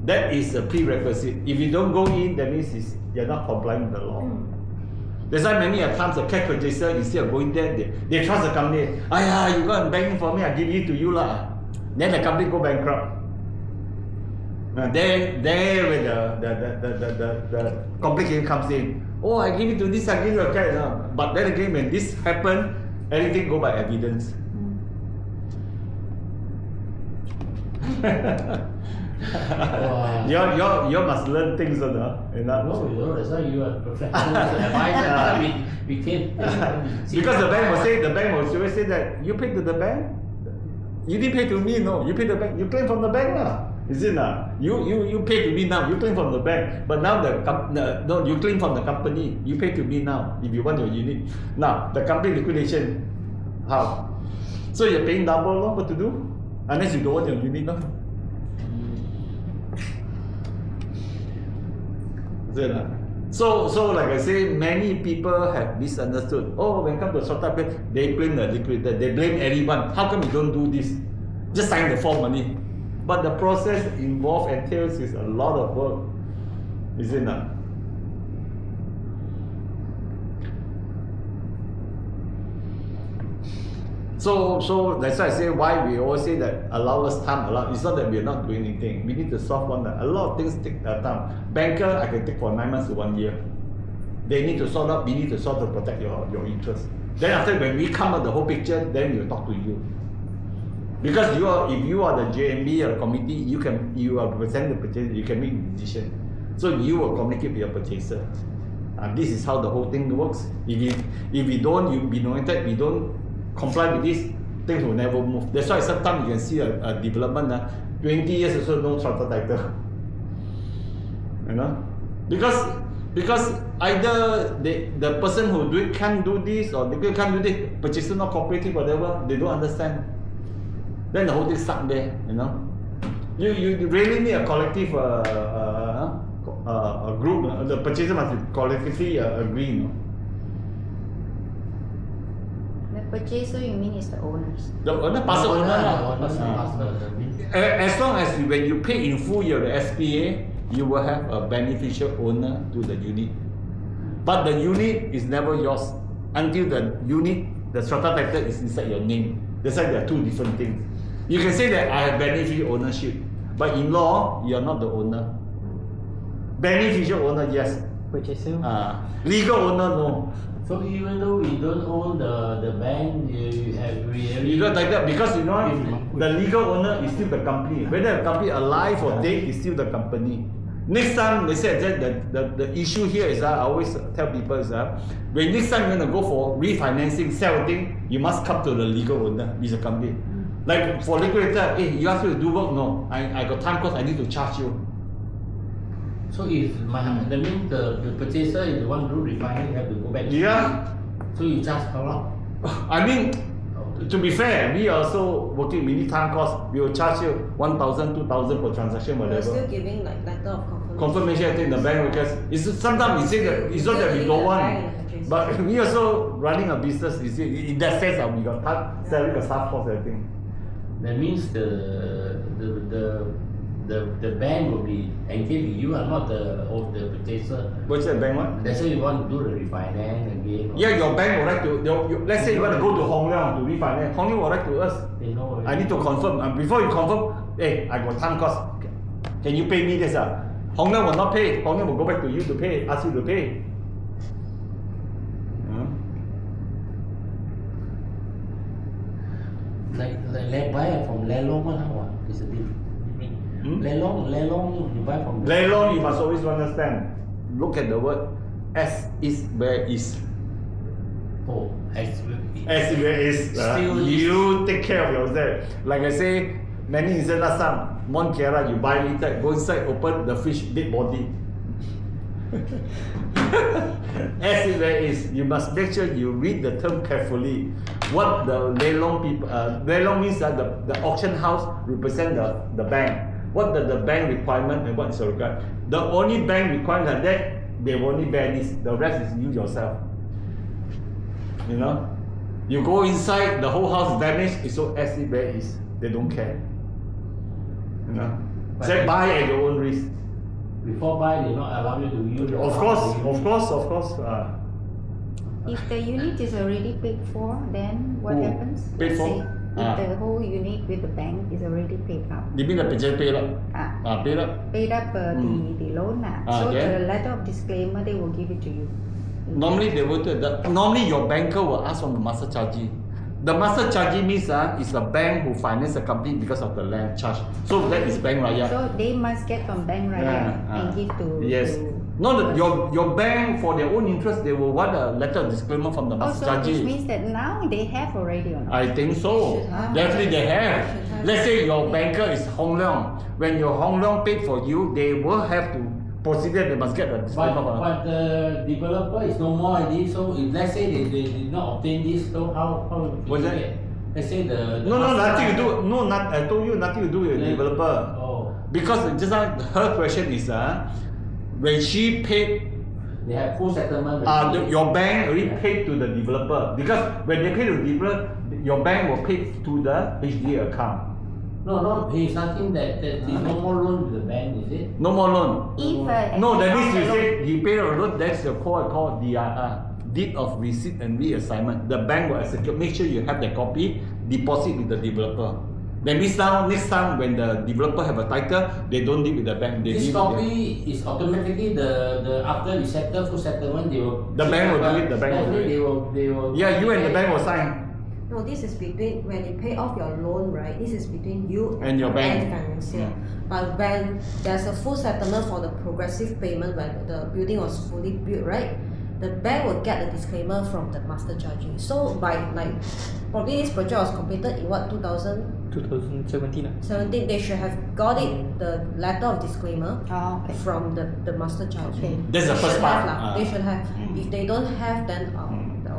S1: That is a prerequisite. If you don't go in, that means you're not complying with the law. That's why many times a cash purchaser, instead of going there, they trust the company. You go and bank for me, I give it to you lah. Then the company go bankrupt. Then where the complication comes in. Oh, I give it to this, I give you a cash. But then again, when this happen, everything go by evidence. You must learn things, you know.
S3: No, that's why you are professional advisor. we came.
S1: Because the bank will always say that you pay to the bank. You didn't pay to me, no. You pay the bank. You claim from the bank, lah. Is it not? You pay to me now. You claim from the bank, but now no, you claim from the company. You pay to me now if you want your unit. Now the company liquidation, how? So you're paying double, no? What to do? Unless you don't want your unit, no. Is it not? So like I say, many people have misunderstood. Oh, when it comes to strata, they blame the liquidator. They blame everyone. How come you don't do this? Just sign the form money. But the process involved entails is a lot of work. Is it not? So that's why I say why we always say that allow us time. It's not that we are not doing anything. We need to solve one. A lot of things take time. Banker, I can take for 9 months to 1 year. They need to sort out. We need to sort to protect your interest. Then after when we come out the whole picture, then we'll talk to you. Because if you are the JMB or committee, you are represent the purchaser, you can make decision. So you will communicate with your purchaser. This is how the whole thing works. If we don't, you be noted, we don't comply with this, things will never move. That's why sometimes you can see a development, 20 years or so, no strata title. You know? Because either the person who do it can't do this, or they can't do this, purchaser not cooperative, whatever, they don't understand. Then the whole thing stuck there, you know. You really need a collective a group. The purchaser must be collectively agree. You know?
S6: The purchaser, you mean, is the owners?
S1: The parcel owner. As long as when you pay in full your SPA, you will have a beneficial owner to the unit. But the unit is never yours until the unit, the strata title is inside your name. That's why there are two different things. You can say that I have beneficial ownership, but in law, you are not the owner. Beneficial owner, yes.
S2: Purchaser.
S1: Legal owner, no.
S3: So even though we don't own the bank, you have really...
S1: Legal title, because you know, the legal owner is still the company. Whether the company alive or dead is still the company. Next time, they said that the issue here is, I always tell people is when next time you're going to go for refinancing, sell thing, you must come to the legal owner, which is a company. Like for liquidator, hey, you ask me to do work? No, I got time cost, I need to charge you.
S3: So if that means the purchaser is the one who refinance, have to go back.
S1: Yeah.
S3: So you charge how long?
S1: I mean, to be fair, we also working, we need time cost. We will charge you 1,000, 2,000 per transaction,
S4: We're
S1: whatever.
S4: still giving like letter of confirmation.
S1: Confirmation, I think the bank because it's sometimes we say that it's not that we don't want, but we also running a business. You see, in that sense, we got selling a staff cost, I think.
S3: That means the bank will be engaged with you and not the purchaser.
S1: What's that bank one?
S3: Let's say you want to do the refinance again.
S1: Yeah, your bank will write to. Let's say you want to go to Hong Leong to refinance. Hong Leong will write to us.
S3: They know.
S1: I need to confirm. Before you confirm, hey, I got time cost. Can you pay me this? Hong Leong will not pay. Hong Leong will go back to you to pay, ask you to pay.
S3: Like buy from Lelong one how is a different. Lelong, you buy from.
S1: Lelong, you must always understand. Look at the word as is where is.
S3: Oh, as
S1: Where is.
S3: Still
S1: You take care of yourself. Like I say, many instances last time, Mont Kiara, you buy it, go inside, open the fish, dead body. As it where is, you must make sure you read the term carefully. What the Lelong people, Lelong means that the auction house represent the bank. What the bank requirement and what is the requirement? The only bank requirement that they will only bear this. The rest is you yourself. You know, you go inside, the whole house is damaged. It's so as it where is. They don't care. You know, say buy at your own risk.
S3: before buy, they not allow you to use.
S1: Of course.
S6: If the unit is already paid for, then what happens?
S1: Paid
S6: Let's
S1: for?
S6: say if the whole unit with the bank is already paid up.
S1: You mean the purchase paid up? Paid up.
S6: Paid up the loan. So
S1: okay.
S6: the letter of disclaimer, they will give it to you.
S1: Normally they will normally your banker will ask from the master chargee. The master chargee means is a bank who finance a company because of the land charge. So that is bank raya.
S6: So they must get from bank raya and give to.
S1: Yes. No, your bank for their own interest they will want a letter of disclaimer from the master chargee.
S6: Which means that now they have already or not?
S1: I think so. Definitely they have. Let's say your banker is Hong Leong. When your Hong Leong paid for you, they will have to procedure. They must get a disclaimer.
S3: But the developer is no more already. So if let's say they did not obtain this, so how
S1: What's that?
S3: get? Let's say the
S1: nothing to do. No, I told you nothing to do with the developer.
S3: Oh.
S1: Because just now her question is when she paid.
S3: They have full settlement.
S1: Your bank already paid to the developer because when they pay to the developer, your bank will pay to the HDA account.
S3: No, he's asking that there's no more loan with the bank, is it?
S1: No more loan.
S6: If
S1: No, that means you say he paid a loan. That's the called DIR, deed of receipt and reassignment. The bank will execute. Make sure you have the copy. Deposit with the developer. That means now next time when the developer have a title, they don't deal with the bank. They
S3: This
S1: deal
S3: copy is automatically the after we settle full settlement they will.
S1: The bank will do it. The bank will do it.
S3: They will.
S1: Yeah, you and the bank will sign.
S4: No, this is between when you pay off your loan, right? This is between you
S1: And your bank.
S4: and financier. But when there's a full settlement for the progressive payment when the building was fully built, right? The bank will get a disclaimer from the master charging. So by like probably this project was completed in what 2017,
S2: 2017
S4: they should have got it the letter of disclaimer
S6: Oh, okay.
S4: from the master charging.
S1: That's the
S4: They
S1: first
S4: should
S1: part.
S4: have lah. They should have. If they don't have, then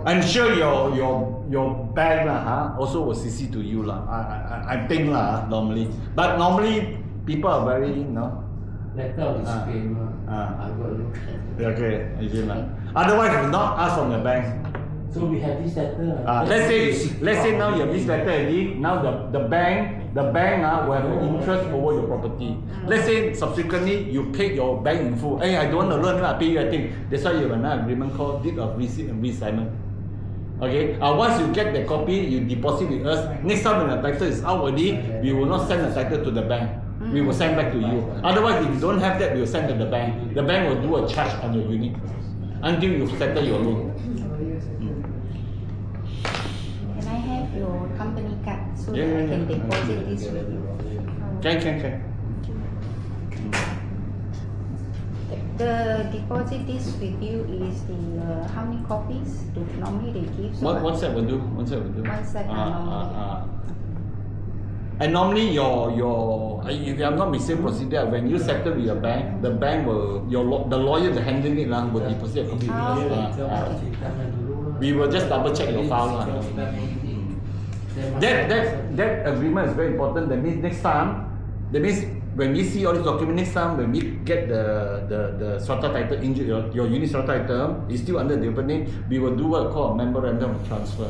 S1: I'm sure your bank also will CC to you lah. I think lah normally. But normally people are very
S3: Letter of disclaimer. I got to look at.
S1: okay, again lah. Otherwise, you not ask from the bank.
S3: So we have this letter.
S1: Let's say now you have this letter already. Now the bank will have an interest over your property. Let's say subsequently you paid your bank in full. Hey, I don't want to loan, I pay you. I think that's why you have an agreement called deed of receipt and reassignment. Okay. Once you get the copy, you deposit with us. Next time when the title is out already, we will not send the title to the bank. We will send back to you. Otherwise, if you don't have that, we will send to the bank. The bank will do a charge on your unit until you settle your loan.
S6: Can I have your company card so
S1: Yeah,
S6: that I
S1: yeah,
S6: can
S1: yeah.
S6: deposit this with you?
S1: Can.
S6: The deposit this with you is the how many copies do normally they give? So
S1: One set will do. One set will do.
S6: One set normally.
S1: And normally your if I'm not mistaken procedure, when you settle with your bank, the bank will the lawyer that handling it will deposit a copy with us. We will just double check your file lah. That agreement is very important. That means next time, when we see all these documents next time, when we get the strata title, your unit strata title is still under the name, we will do what called a memorandum of transfer.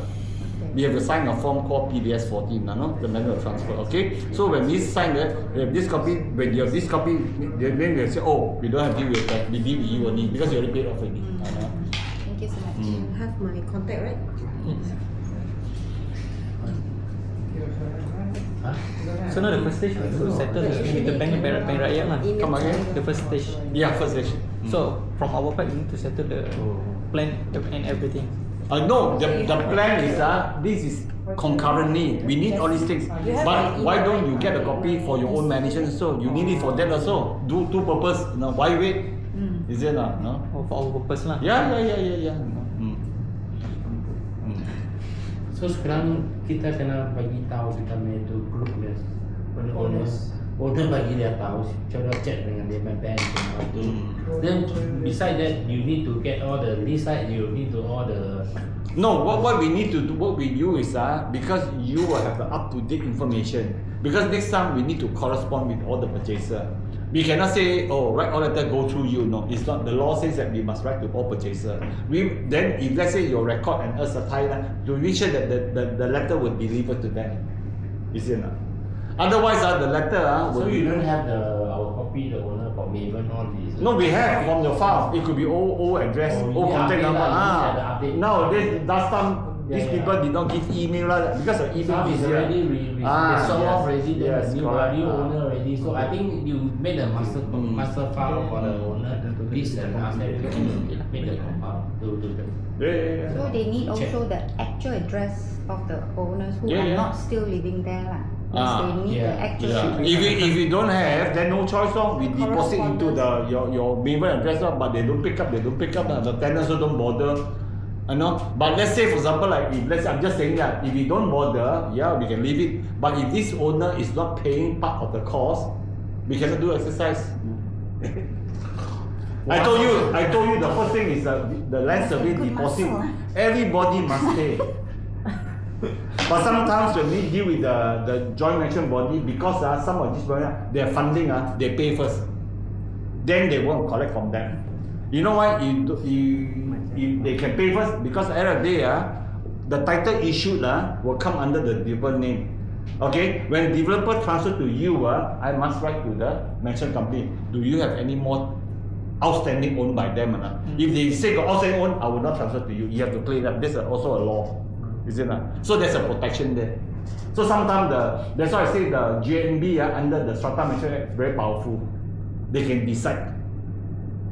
S1: We have to sign a form called PDS 14, the memorandum of transfer. Okay, so when we sign that, we have this copy. When you have this copy, then we will say, oh, we don't have to deal with that. We deal with you only because you already paid off already.
S6: Thank you so much.
S4: you have my contact, right?
S2: So now the first stage to settle with the bank rakyat lah.
S1: Come again?
S2: The first stage.
S1: Yeah, first station.
S2: So from our part, we need to settle the plan and everything.
S1: No, the plan is this is concurrently. We need all these things. But why don't you get a copy for your own management? So you need it for that also. Do two purpose. Why wait? Is it not? No.
S2: Or for our purpose lah.
S1: Yeah.
S3: So sekarang kita kena bagi tahu kita punya tu group dia owner bagi dia tahu, coba check dengan dia bank semua tu. Then beside that you need to get all the this side, you need to all the.
S1: No, what we need to do, what we do is because you will have the up-to-date information. Because next time we need to correspond with all the purchaser. We cannot say, oh, write all letter go through you. No, it's not. The law says that we must write to all purchaser. Then if let's say your record and us a Thailand, to make sure that the letter will deliver to them. Is it not? Otherwise, the letter
S3: So
S1: will
S3: you
S1: be.
S3: don't have our copy, the owner for Maven all these.
S1: No, we have from your file. It could be old address,
S3: Oh,
S1: old
S3: yeah,
S1: contact
S3: update
S1: number.
S3: lah, you need to update.
S1: Nowadays, last time these
S3: Yeah,
S1: people did not give email because of email
S3: Some is
S1: easier.
S3: already they sold off already, then
S1: yes,
S3: the new
S1: correct.
S3: owner already. So I think you made a master file for the owner. Please and ask them to make the compile to the.
S1: Yeah.
S6: So they need also the actual address of the owners who
S1: Yeah,
S6: are
S1: yeah.
S6: not still living there lah. They need
S3: yeah,
S6: the actual
S1: Yeah.
S6: address.
S1: If you don't have, then no choice. We deposit into your Maven address, but they don't pick up. The tenants also don't bother. But let's say for example, like I'm just saying that if we don't bother, we can leave it. But if this owner is not paying part of the cost, we cannot do exercise. I told you the first thing is the land survey deposit. Everybody must pay. But sometimes when we deal with the joint management body, because some of these their funding they pay first, then they won't collect from them. You know why? If they can pay first, because at the end of the day the title issued will come under the developer name. Okay, when developer transfer to you, I must write to the management company. Do you have any more outstanding owned by them? If they say got outstanding owned, I will not transfer to you. You have to clear it up. This is also a law. Is it not? So there's a protection there. So sometimes that's why I say the GNB under the strata management act is very powerful. They can decide.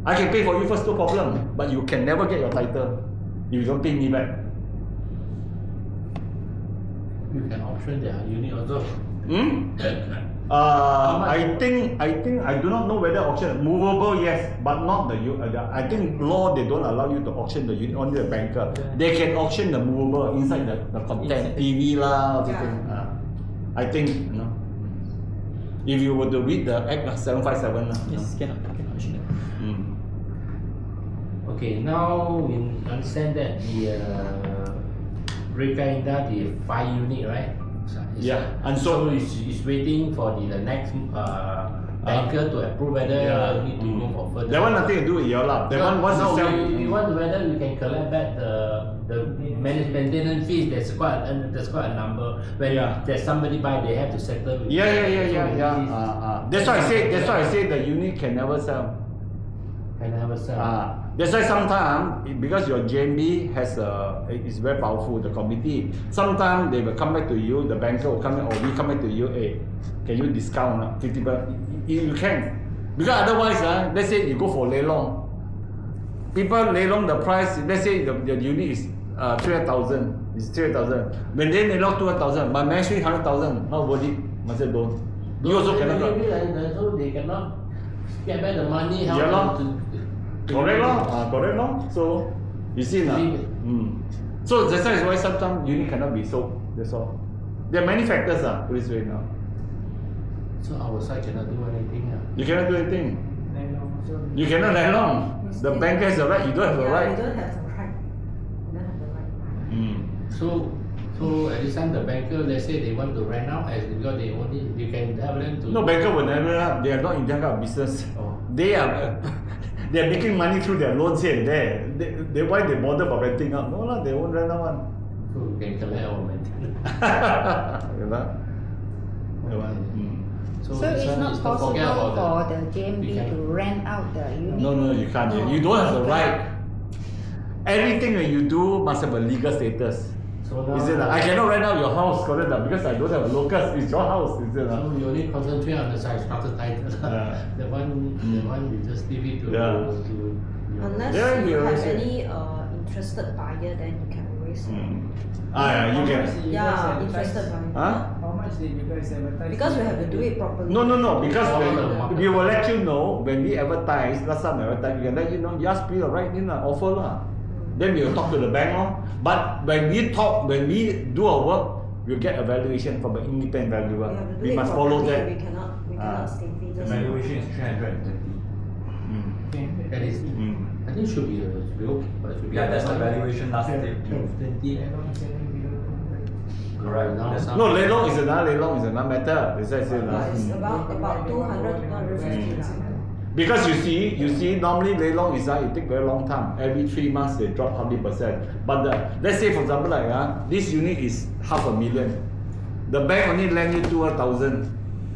S1: I can pay for you first, no problem, but you can never get your title if you don't pay me back.
S3: You can auction their unit also.
S1: I think I do not know whether auction movable, yes, but not I think law they don't allow you to auction the unit, only the banker. They can auction the movable inside the content, TV lah, everything. I think if you were to read the Act 757
S2: Yes, cannot auction it.
S3: Okay, now we understand that the Reka the 5 unit, right?
S1: Yeah, and
S3: so it's waiting for the next banker to approve whether you need to go for further.
S1: That one nothing to do with your lah. That one once you sell.
S3: We want whether we can collect back the maintenance fees. There's quite a number. When there's somebody buy, they have to settle. With
S1: That's why I say the unit can never sell.
S3: Can never sell.
S1: That's why sometimes, because your JMB is very powerful, the committee, sometimes they will come back to you, the banker will come back, or we come back to you, hey, can you discount 50%? You can. Because otherwise, let's say you go for Lelong, people Lelong the price, let's say the unit is 300,000, it's 300,000. When they Lelong 200,000, but management 100,000, not worth it, must say don't. You also cannot.
S3: So they cannot get back the money.
S1: Correct lor. So you see now. So that's why sometimes unit cannot be sold. That's all. There are many factors put this way now.
S3: So our side cannot do anything.
S1: You cannot do anything.
S5: So
S1: You cannot let long. The banker has the right. You don't have the right.
S4: You don't have the right. You don't have the right.
S3: So at this time the banker, let's say they want to rent out, as because you can have them to.
S1: No, banker will never. They are not in that kind of business. They are making money through their loans here and there. They why they bother about renting out? No lah, they won't rent out one.
S3: So we can collect our maintenance.
S6: So it's not possible for the JMB to rent out the unit?
S1: No, you can't. You don't have the right. Everything that you do must have a legal status.
S3: So now,
S1: Is it? I cannot rent out your house, correct? Because I don't have a locus. It's your house, is it?
S3: So we only concentrate on the strata title. The one we just leave it to.
S4: Unless you have any interested buyer, then you can always.
S1: You can.
S4: Yeah, interested buyer.
S5: how much did you guys advertise?
S4: Because we have to do it properly.
S1: No. Because we will let you know when we advertise. Last time we advertise, we can let you know. You ask me to write in an offer lah. Then we will talk to the bank lor. But when we do our work, we'll get a valuation from an independent valuer. We must follow that.
S4: We cannot simply
S7: The
S4: just.
S7: valuation is 320.
S3: That is, I think should be okay. But should be
S7: That's the valuation last day.
S3: 20.
S7: Correct.
S1: No, Lelong is another matter. That's why I say lah.
S4: It's about 200 to 250 lah.
S1: Because you see, normally Lelong is it take very long time. Every 3 months they drop 100%. But let's say for example this unit is 500,000. The bank only lend you 200,000.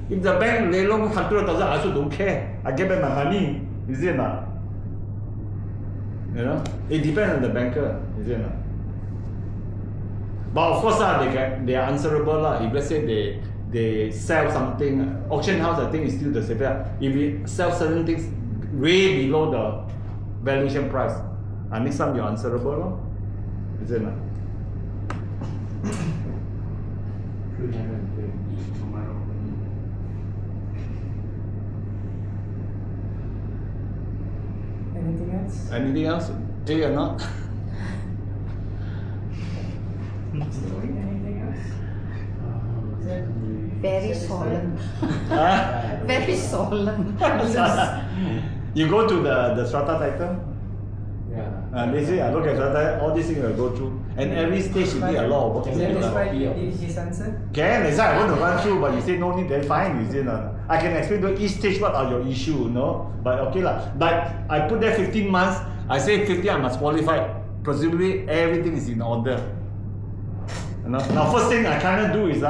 S1: If the bank Lelong 100,000, I also don't care. I get back my money. Is it not? You know, it depends on the banker. Is it not? But of course they are answerable lah. If let's say they sell something, auction house I think is still the same. If we sell certain things way below the valuation price, next time you're answerable lor. Is it not?
S3: 320.
S5: Anything else?
S1: Anything else? Clear or not?
S5: Anything else?
S6: Very solemn.
S1: Huh?
S6: Very solemn.
S1: You go to the strata title.
S3: Yeah.
S1: They say look at strata, all these things will go through, and every stage you need a lot of work.
S5: Is that satisfied with his answer?
S1: Can, that's why I want to run through, but you say no need, then fine, you say no. I can explain to each stage what are your issue, but okay lah. But I put there 15 months, I say 15 I must qualify. Presumably everything is in order. Now first thing I cannot do is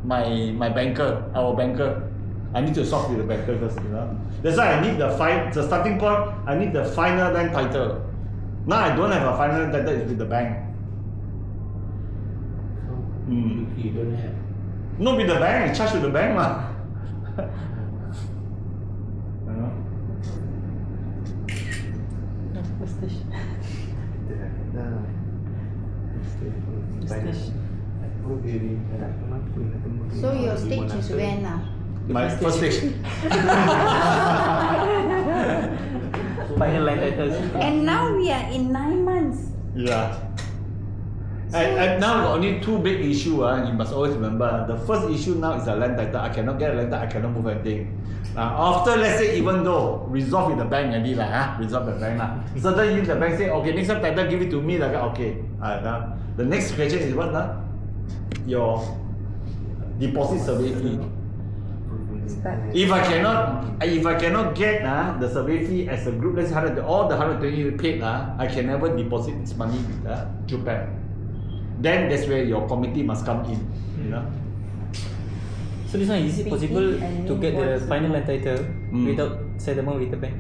S1: my banker, our banker. I need to talk with the banker first, That's why I need the starting point, I need the final land title. Now I don't have a final land title, it's with the bank.
S3: So you don't have.
S1: No, with the bank, I charge with the bank lah.
S6: So your stage is when now?
S1: My first stage.
S2: Final land titles.
S6: And now we are in 9 months.
S1: Yeah. And now only two big issue. You must always remember. The first issue now is a land title. I cannot get a land title. I cannot move anything. After, let's say, even though resolve with the bank already resolve the bank Suddenly the bank say, okay, next time title give it to me okay. Now the next question is what your deposit survey fee. If I cannot get the survey fee as a group, let's say all the 120 you paid, I can never deposit this money with Japan. Then that's where your committee must come in. You know.
S2: So this one, is it possible to get the final land title without settlement with the bank?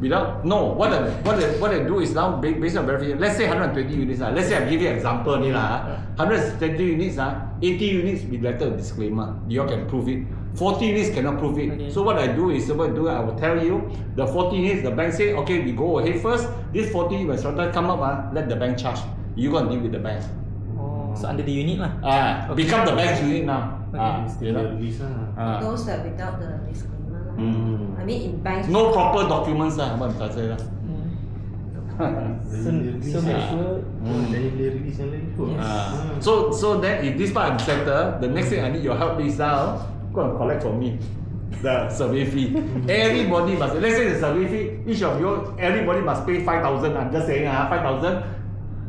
S1: Without? No. What I do is now based on verification. Let's say 120 units. Let's say I give you an example. 120 units. 80 units with letter of disclaimer. You all can prove it. 40 units cannot prove it. Okay. So what I do is I will tell you the 40 units. The bank say, okay, we go ahead first. This 40 when strata come up, let the bank charge. You go and deal with the bank.
S2: So under the unit
S1: become the bank's unit now.
S2: Okay.
S4: Those that without the disclaimer. I mean in banks.
S1: No proper documents
S2: So make sure.
S1: So then if this part I'm settled, the next thing I need your help is now go and collect for me the survey fee. Everybody must, let's say the survey fee, each of you, everybody must pay 5,000. I'm just saying 5,000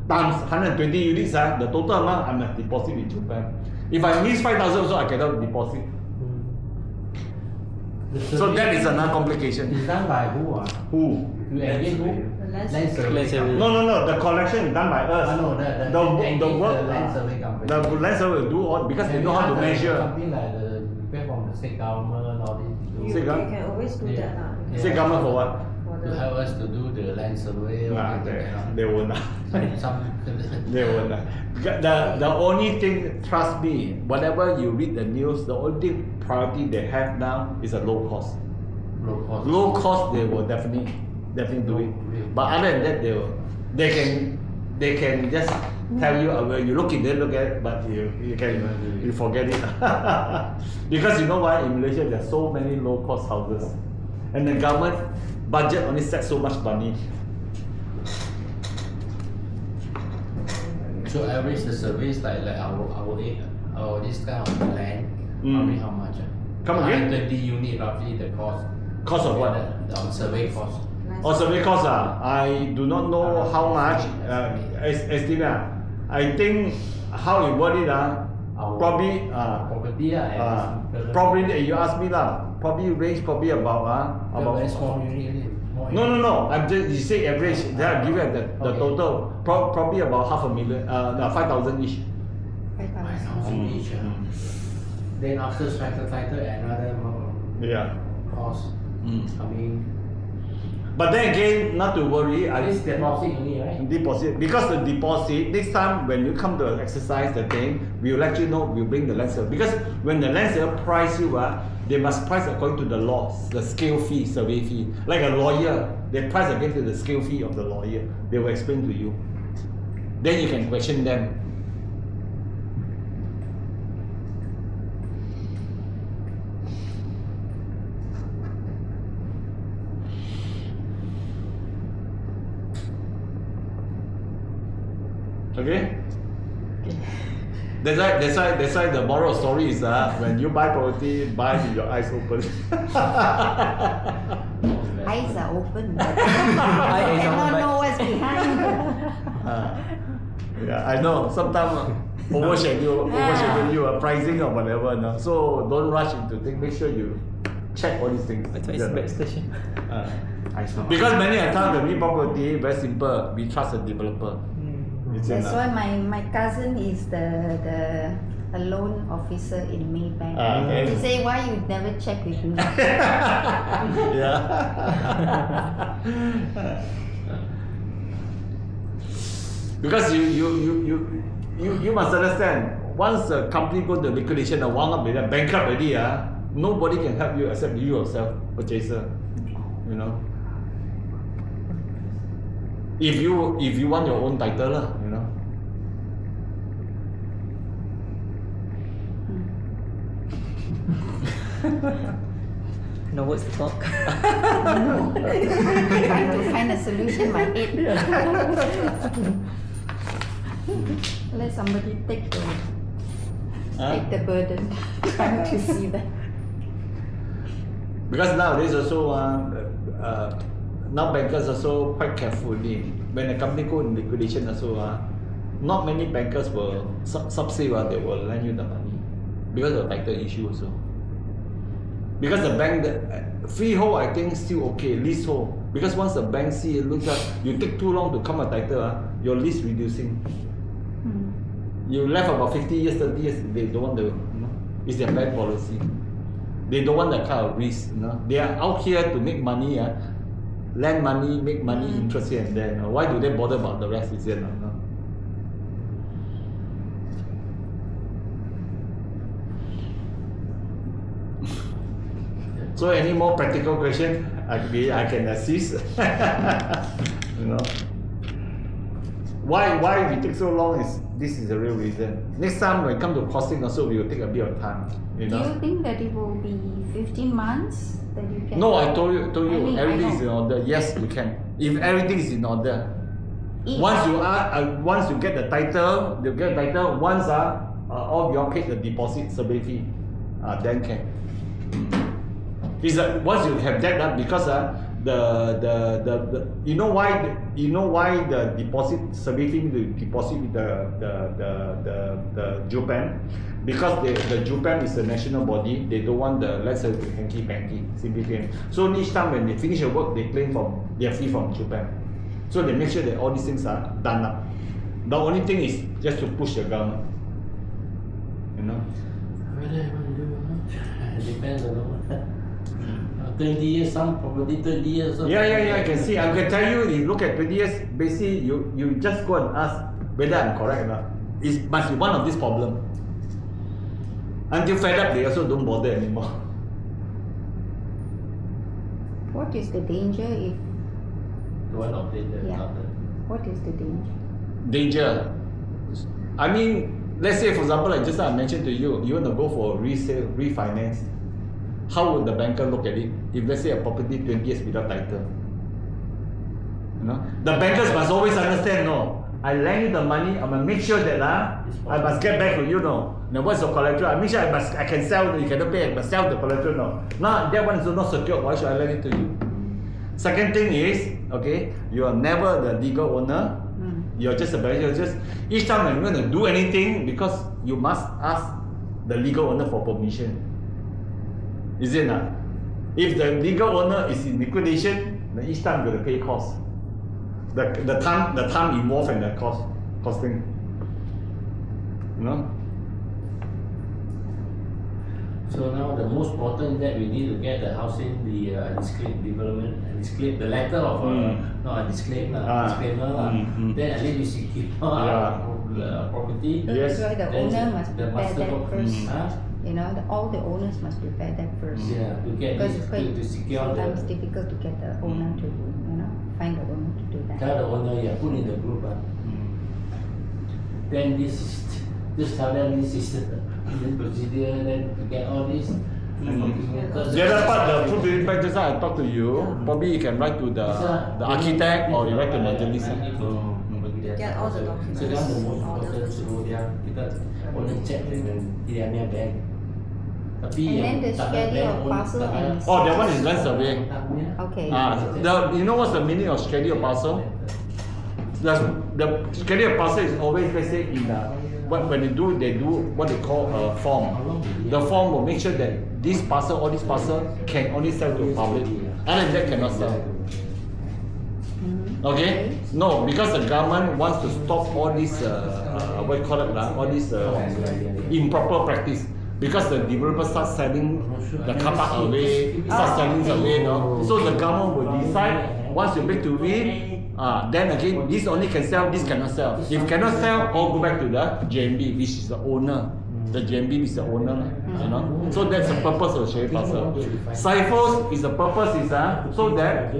S1: times 120 units, the total amount I must deposit with Japan. If I miss 5,000 also, I cannot deposit. So that is another complication.
S3: It's done by who?
S1: Who?
S3: You engage who?
S4: The land
S2: Land survey.
S1: No. The collection is done by us.
S3: No,
S1: the work.
S3: the land survey company.
S1: The land survey will do all because they know how to measure.
S3: Something like the pay from the state government or this.
S4: You can always do that.
S1: State government for what?
S3: To help us to do the land survey.
S1: They won't. They won't. The only thing, trust me, whatever you read the news, the only priority they have now is a low cost. Low cost, they will definitely do it. But other than that, they can just tell you, you look at it, but you forget it. Because you know why? In Malaysia, there are so many low cost houses, and the government budget only set so much money.
S3: So average the surveys like our this kind of land, how much?
S1: Come again?
S3: 120 unit roughly the cost.
S1: Cost of what?
S3: The survey cost.
S1: Survey cost, I do not know how much. Estimate. I think how you word it, probably probably you ask me probably range about
S3: very small unit.
S1: No. I'm just, you say average. Then I give you the total. Probably about 500,000, 5,000 each.
S6: 5,000
S3: each. Then after strata title, another cost. I mean.
S1: But then again, not to worry.
S3: This deposit only, right?
S1: Deposit, because the deposit, next time when you come to exercise the thing, we will let you know, we'll bring the land surveyor. Because when the land surveyor price you, they must price according to the laws, the scale fee, survey fee. Like a lawyer, they price against the scale fee of the lawyer. They will explain to you. Then you can question them. Okay? That's why the moral story is when you buy property, buy with your eyes open.
S6: Eyes are open, but I cannot know what's behind.
S1: Yeah, I know. Sometimes overschedule you pricing or whatever. No? So don't rush into things. Make sure you check all these things.
S2: That's why it's bad station.
S1: Because many times when we buy property, very simple. We trust the developer.
S6: That's why my cousin is the loan officer in Maybank.
S1: Okay.
S6: He say, why you never check with me?
S1: Yeah. Because you must understand, once a company go to liquidation or wound up with a bankrupt already, nobody can help you except you yourself, purchaser. You know. If you want your own title, you know.
S2: No words to talk.
S6: Trying to find a solution in my head. Let somebody take the burden. Trying to see that.
S1: Because nowadays also, now bankers also quite carefully. When a company go in liquidation also, not many bankers will subsidy, they will lend you the money because of the title issue also. Because the bank, the freehold I think still okay, leasehold. Because once the bank see it looks like you take too long to come a title, your lease reducing. You left about 50 years, 30 years, they don't want it's their bank policy. They don't want that kind of risk, They are out here to make money, lend money, make money, interest here and there. Why do they bother about the rest? Is it, So any more practical question? I can assist. Why we take so long this is the real reason. Next time when it comes to costing also we will take a bit of time.
S6: Do you think that it will be 15 months that you can?
S1: No, I told you,
S6: I
S1: everything
S6: know.
S1: is in order. Yes, you can. If everything is in order.
S6: If-
S1: Once you get the title, once all you all paid the deposit survey fee, then can. Once you have that, because the you know why the deposit survey fee to deposit with the Japan, because the Japan is a national body. They don't want the, let's say, hanky-panky, simply claim. So each time when they finish the work, they claim their fee from Japan. So they make sure that all these things are done up. The only thing is just to push the government.
S3: Whether I want to do depends on the 20 years, some probably 30 years.
S1: Yeah, I can see. I can tell you, if you look at 20 years, basically you just go and ask whether I'm correct or not. It must be one of these problems. Until fed up, they also don't bother anymore.
S6: What is the danger if?
S3: The one operator.
S6: Yeah. What is the danger?
S1: Danger. I mean, let's say for example, like just now I mentioned to you, you want to go for resale, refinance. How would the banker look at it? If let's say a property 20 years without title, the bankers must always understand. I lend you the money. I'm gonna make sure that I must get back to you. Now what's your collateral? I make sure I can sell. You cannot pay. I must sell the collateral. Now that one is not secure. Why should I lend it to you? Second thing is, you are never the legal owner. You're just a banker. Each time you're going to do anything, because you must ask the legal owner for permission. Is it not? If the legal owner is in liquidation, then each time you're going to pay costs. The time involved and the costing.
S3: So now the most important that we need to get the housing, the disclaim development, the letter of disclaimer. Then at least we secure property.
S6: That's why the
S3: Then
S6: owner must
S3: the
S6: prepare
S3: master
S6: that
S3: copy.
S6: first. All the owners must prepare that first.
S3: Yeah, to get
S6: Because
S3: this,
S6: it's quite
S3: to secure
S6: sometimes
S3: the.
S6: difficult to get the owner to find the owner to do that.
S3: Tell the owner, put in the group. Then just tell them this is the procedure, then to get all this.
S1: The other part, the proof of impact, just now I talked to you, probably you can write to the architect or you write to Majelis.
S4: Get all the documents.
S3: So that's the most
S4: all the
S3: important. So kita owner check dengan dia punya bank. Tapi
S6: And then the
S3: tak ada
S6: schedule
S3: bank
S6: of
S3: pun
S6: parcel
S3: tak ada.
S6: and
S1: Oh, that one is land survey.
S6: Okay.
S1: You know what's the meaning of schedule of parcel? The schedule of parcel is always, let's say, in when they do what they call a form. The form will make sure that this parcel or this parcel can only sell to the public. Other than that, cannot sell. Okay? No, because the government wants to stop all this, what you call it, all this improper practice. Because the developers start selling the car park away, start selling away, so the government will decide, once you make to it, then again, this only can sell, this cannot sell. If cannot sell, all go back to the JMB, which is the owner. The JMB is the owner, So that's the purpose of share parcel. Cyphers is the purpose is so that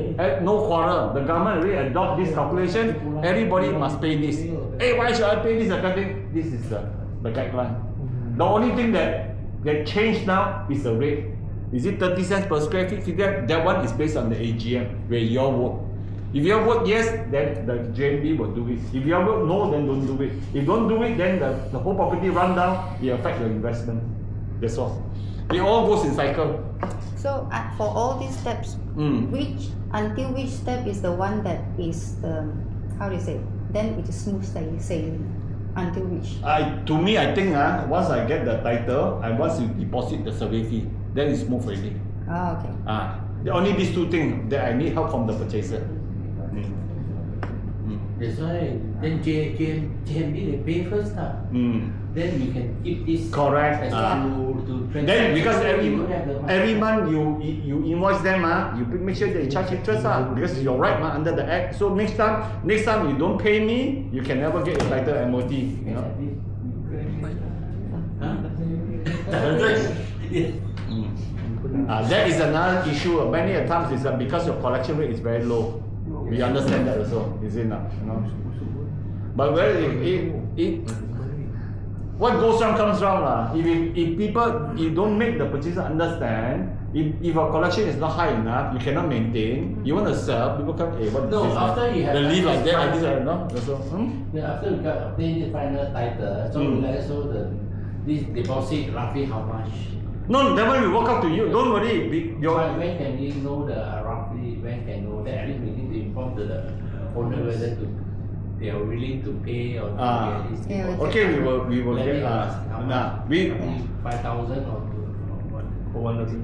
S1: no quarrel. The government really adopt this calculation. Everybody must pay this. Hey, why should I pay this? This is the guideline. The only thing that That change now is the rate. Is it 30 cents per square feet? That one is based on the AGM where you all vote. If you all vote yes, then the JMB will do it. If you all vote no, then don't do it. If don't do it, then the whole property run down, it affect your investment. That's all. It all goes in cycle.
S6: So for all these steps, until which step is the one that is the, how do you say, then it is smooth sailing? Until which?
S1: To me, I think once I get the title and once you deposit the survey fee, then it's smooth already.
S6: Oh, okay.
S1: Only these two things that I need help from the purchaser.
S3: That's why then JMB they pay first lah. Then we can keep this
S1: Correct.
S3: as to
S1: Then because
S3: we don't have the
S1: every month you invoice them you make sure they charge interest because you're right under the act. So next time you don't pay me, you can never get your title MOT. You know. That is another issue. Many a times is that because your collection rate is very low. We understand that also, is it not? You know? But what goes round comes round. If people don't make the purchaser understand, if our collection is not high enough, you cannot maintain. You want to sell, people come, hey, what is this?
S3: After you have
S1: the leave like that, like this, no? So,
S3: after you got obtained the final title, so let us know this deposit roughly how much.
S1: No, that one will work out to you. Don't worry.
S3: When can we know the roughly? When can know that? At least we need to inform the owner whether they are willing to pay or to get this.
S1: Okay, we will get. We
S3: 5,000 or what?
S7: For one of it.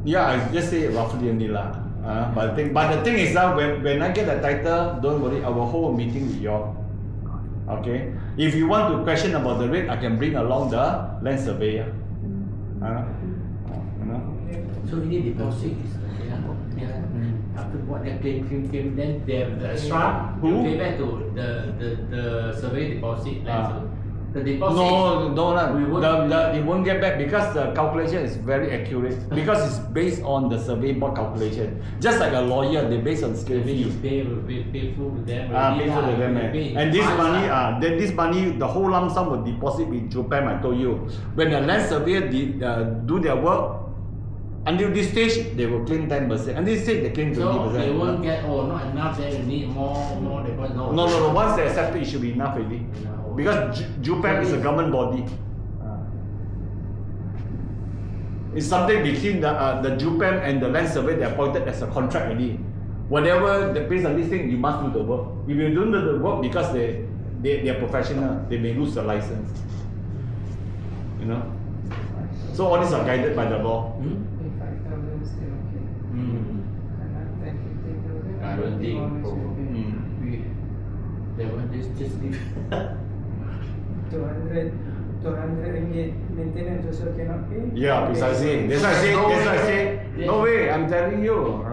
S1: Yeah, I just say roughly only lah. But the thing is that when I get the title, don't worry. I will hold a meeting with you all. Okay. If you want to question about the rate, I can bring along the land surveyor.
S3: So we need deposit. After what they claim, then they have the extra.
S1: Who?
S3: Pay back to the survey deposit. The deposit.
S1: No, it won't get back because the calculation is very accurate because it's based on the survey board calculation. Just like a lawyer, they based on scale fee.
S3: You pay full to them.
S1: Pay full to them, and this money, the whole lump sum will deposit with Japan. I told you, when the land surveyor do their work. Until this stage, they will claim 10%. Until this stage, they claim 20%.
S3: So they won't get, not enough, then you need more deposit.
S1: No. Once they accept it, it should be enough already. Because Japan is a government body. It's something between the Japan and the land survey. They are appointed as a contract already. Whatever based on this thing, you must do the work. If you don't do the work because they are professional, they may lose the license. You know. So all these are guided by the law.
S5: 5,000 is still okay.
S3: I don't think they want this just leave.
S5: 200 ringgit maintenance also cannot pay.
S1: Yeah, precisely. That's why I say, no way. I'm telling you.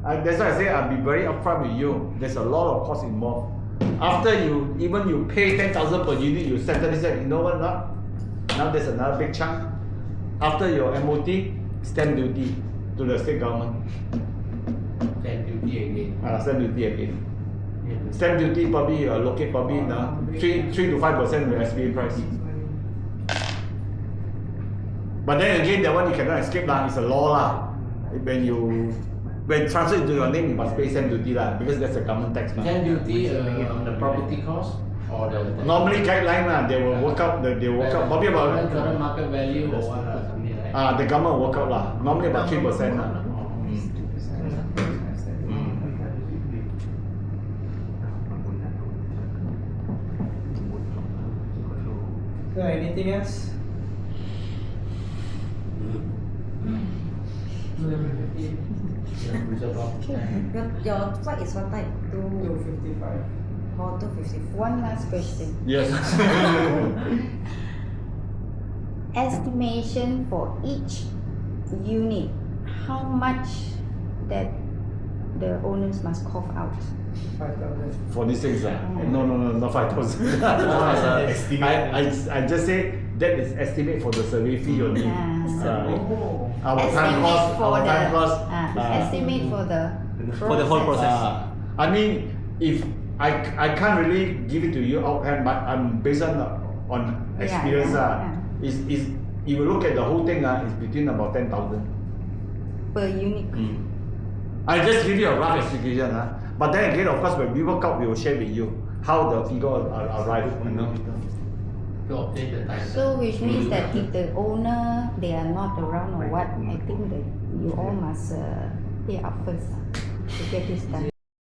S1: That's why I say I'll be very upfront with you. There's a lot of cost involved. After you pay 10,000 per unit, you settle this. You know what? Now there's another big chunk. After your MOT, stamp duty to the state government.
S3: Stamp duty again.
S1: Stamp duty again. Stamp duty probably allocate 3 to 5% of the SBA price. But then again, that one you cannot escape lah. It's a law lah. When transfer into your name, you must pay stamp duty lah because that's a government tax.
S3: Stamp duty on the property cost. Or
S1: normally guideline they will work out probably about
S3: current market value or what something like that.
S1: The government will work out lah. Normally about 3% lah.
S5: So anything else?
S4: Your flight is what time?
S5: 2:55.
S4: Or 2:55.
S6: One last question.
S1: Yes.
S6: Estimation for each unit, how much that the owners must cough out?
S5: 5,000.
S1: For these things, no, not 5,000. I just say that is estimate for the survey fee only. Our time cost.
S6: Estimate for the
S2: whole process.
S1: I mean, if I can't really give it to you offhand, but I'm based on experience. if you look at the whole thing, it's between about 10,000.
S6: Per unit.
S1: I just give you a rough estimation. But then again, of course, when we work out, we will share with you how the figure arrived.
S3: To obtain the title.
S6: So which means that if the owner they are not around or what, I think that you all must pay up first to get this done.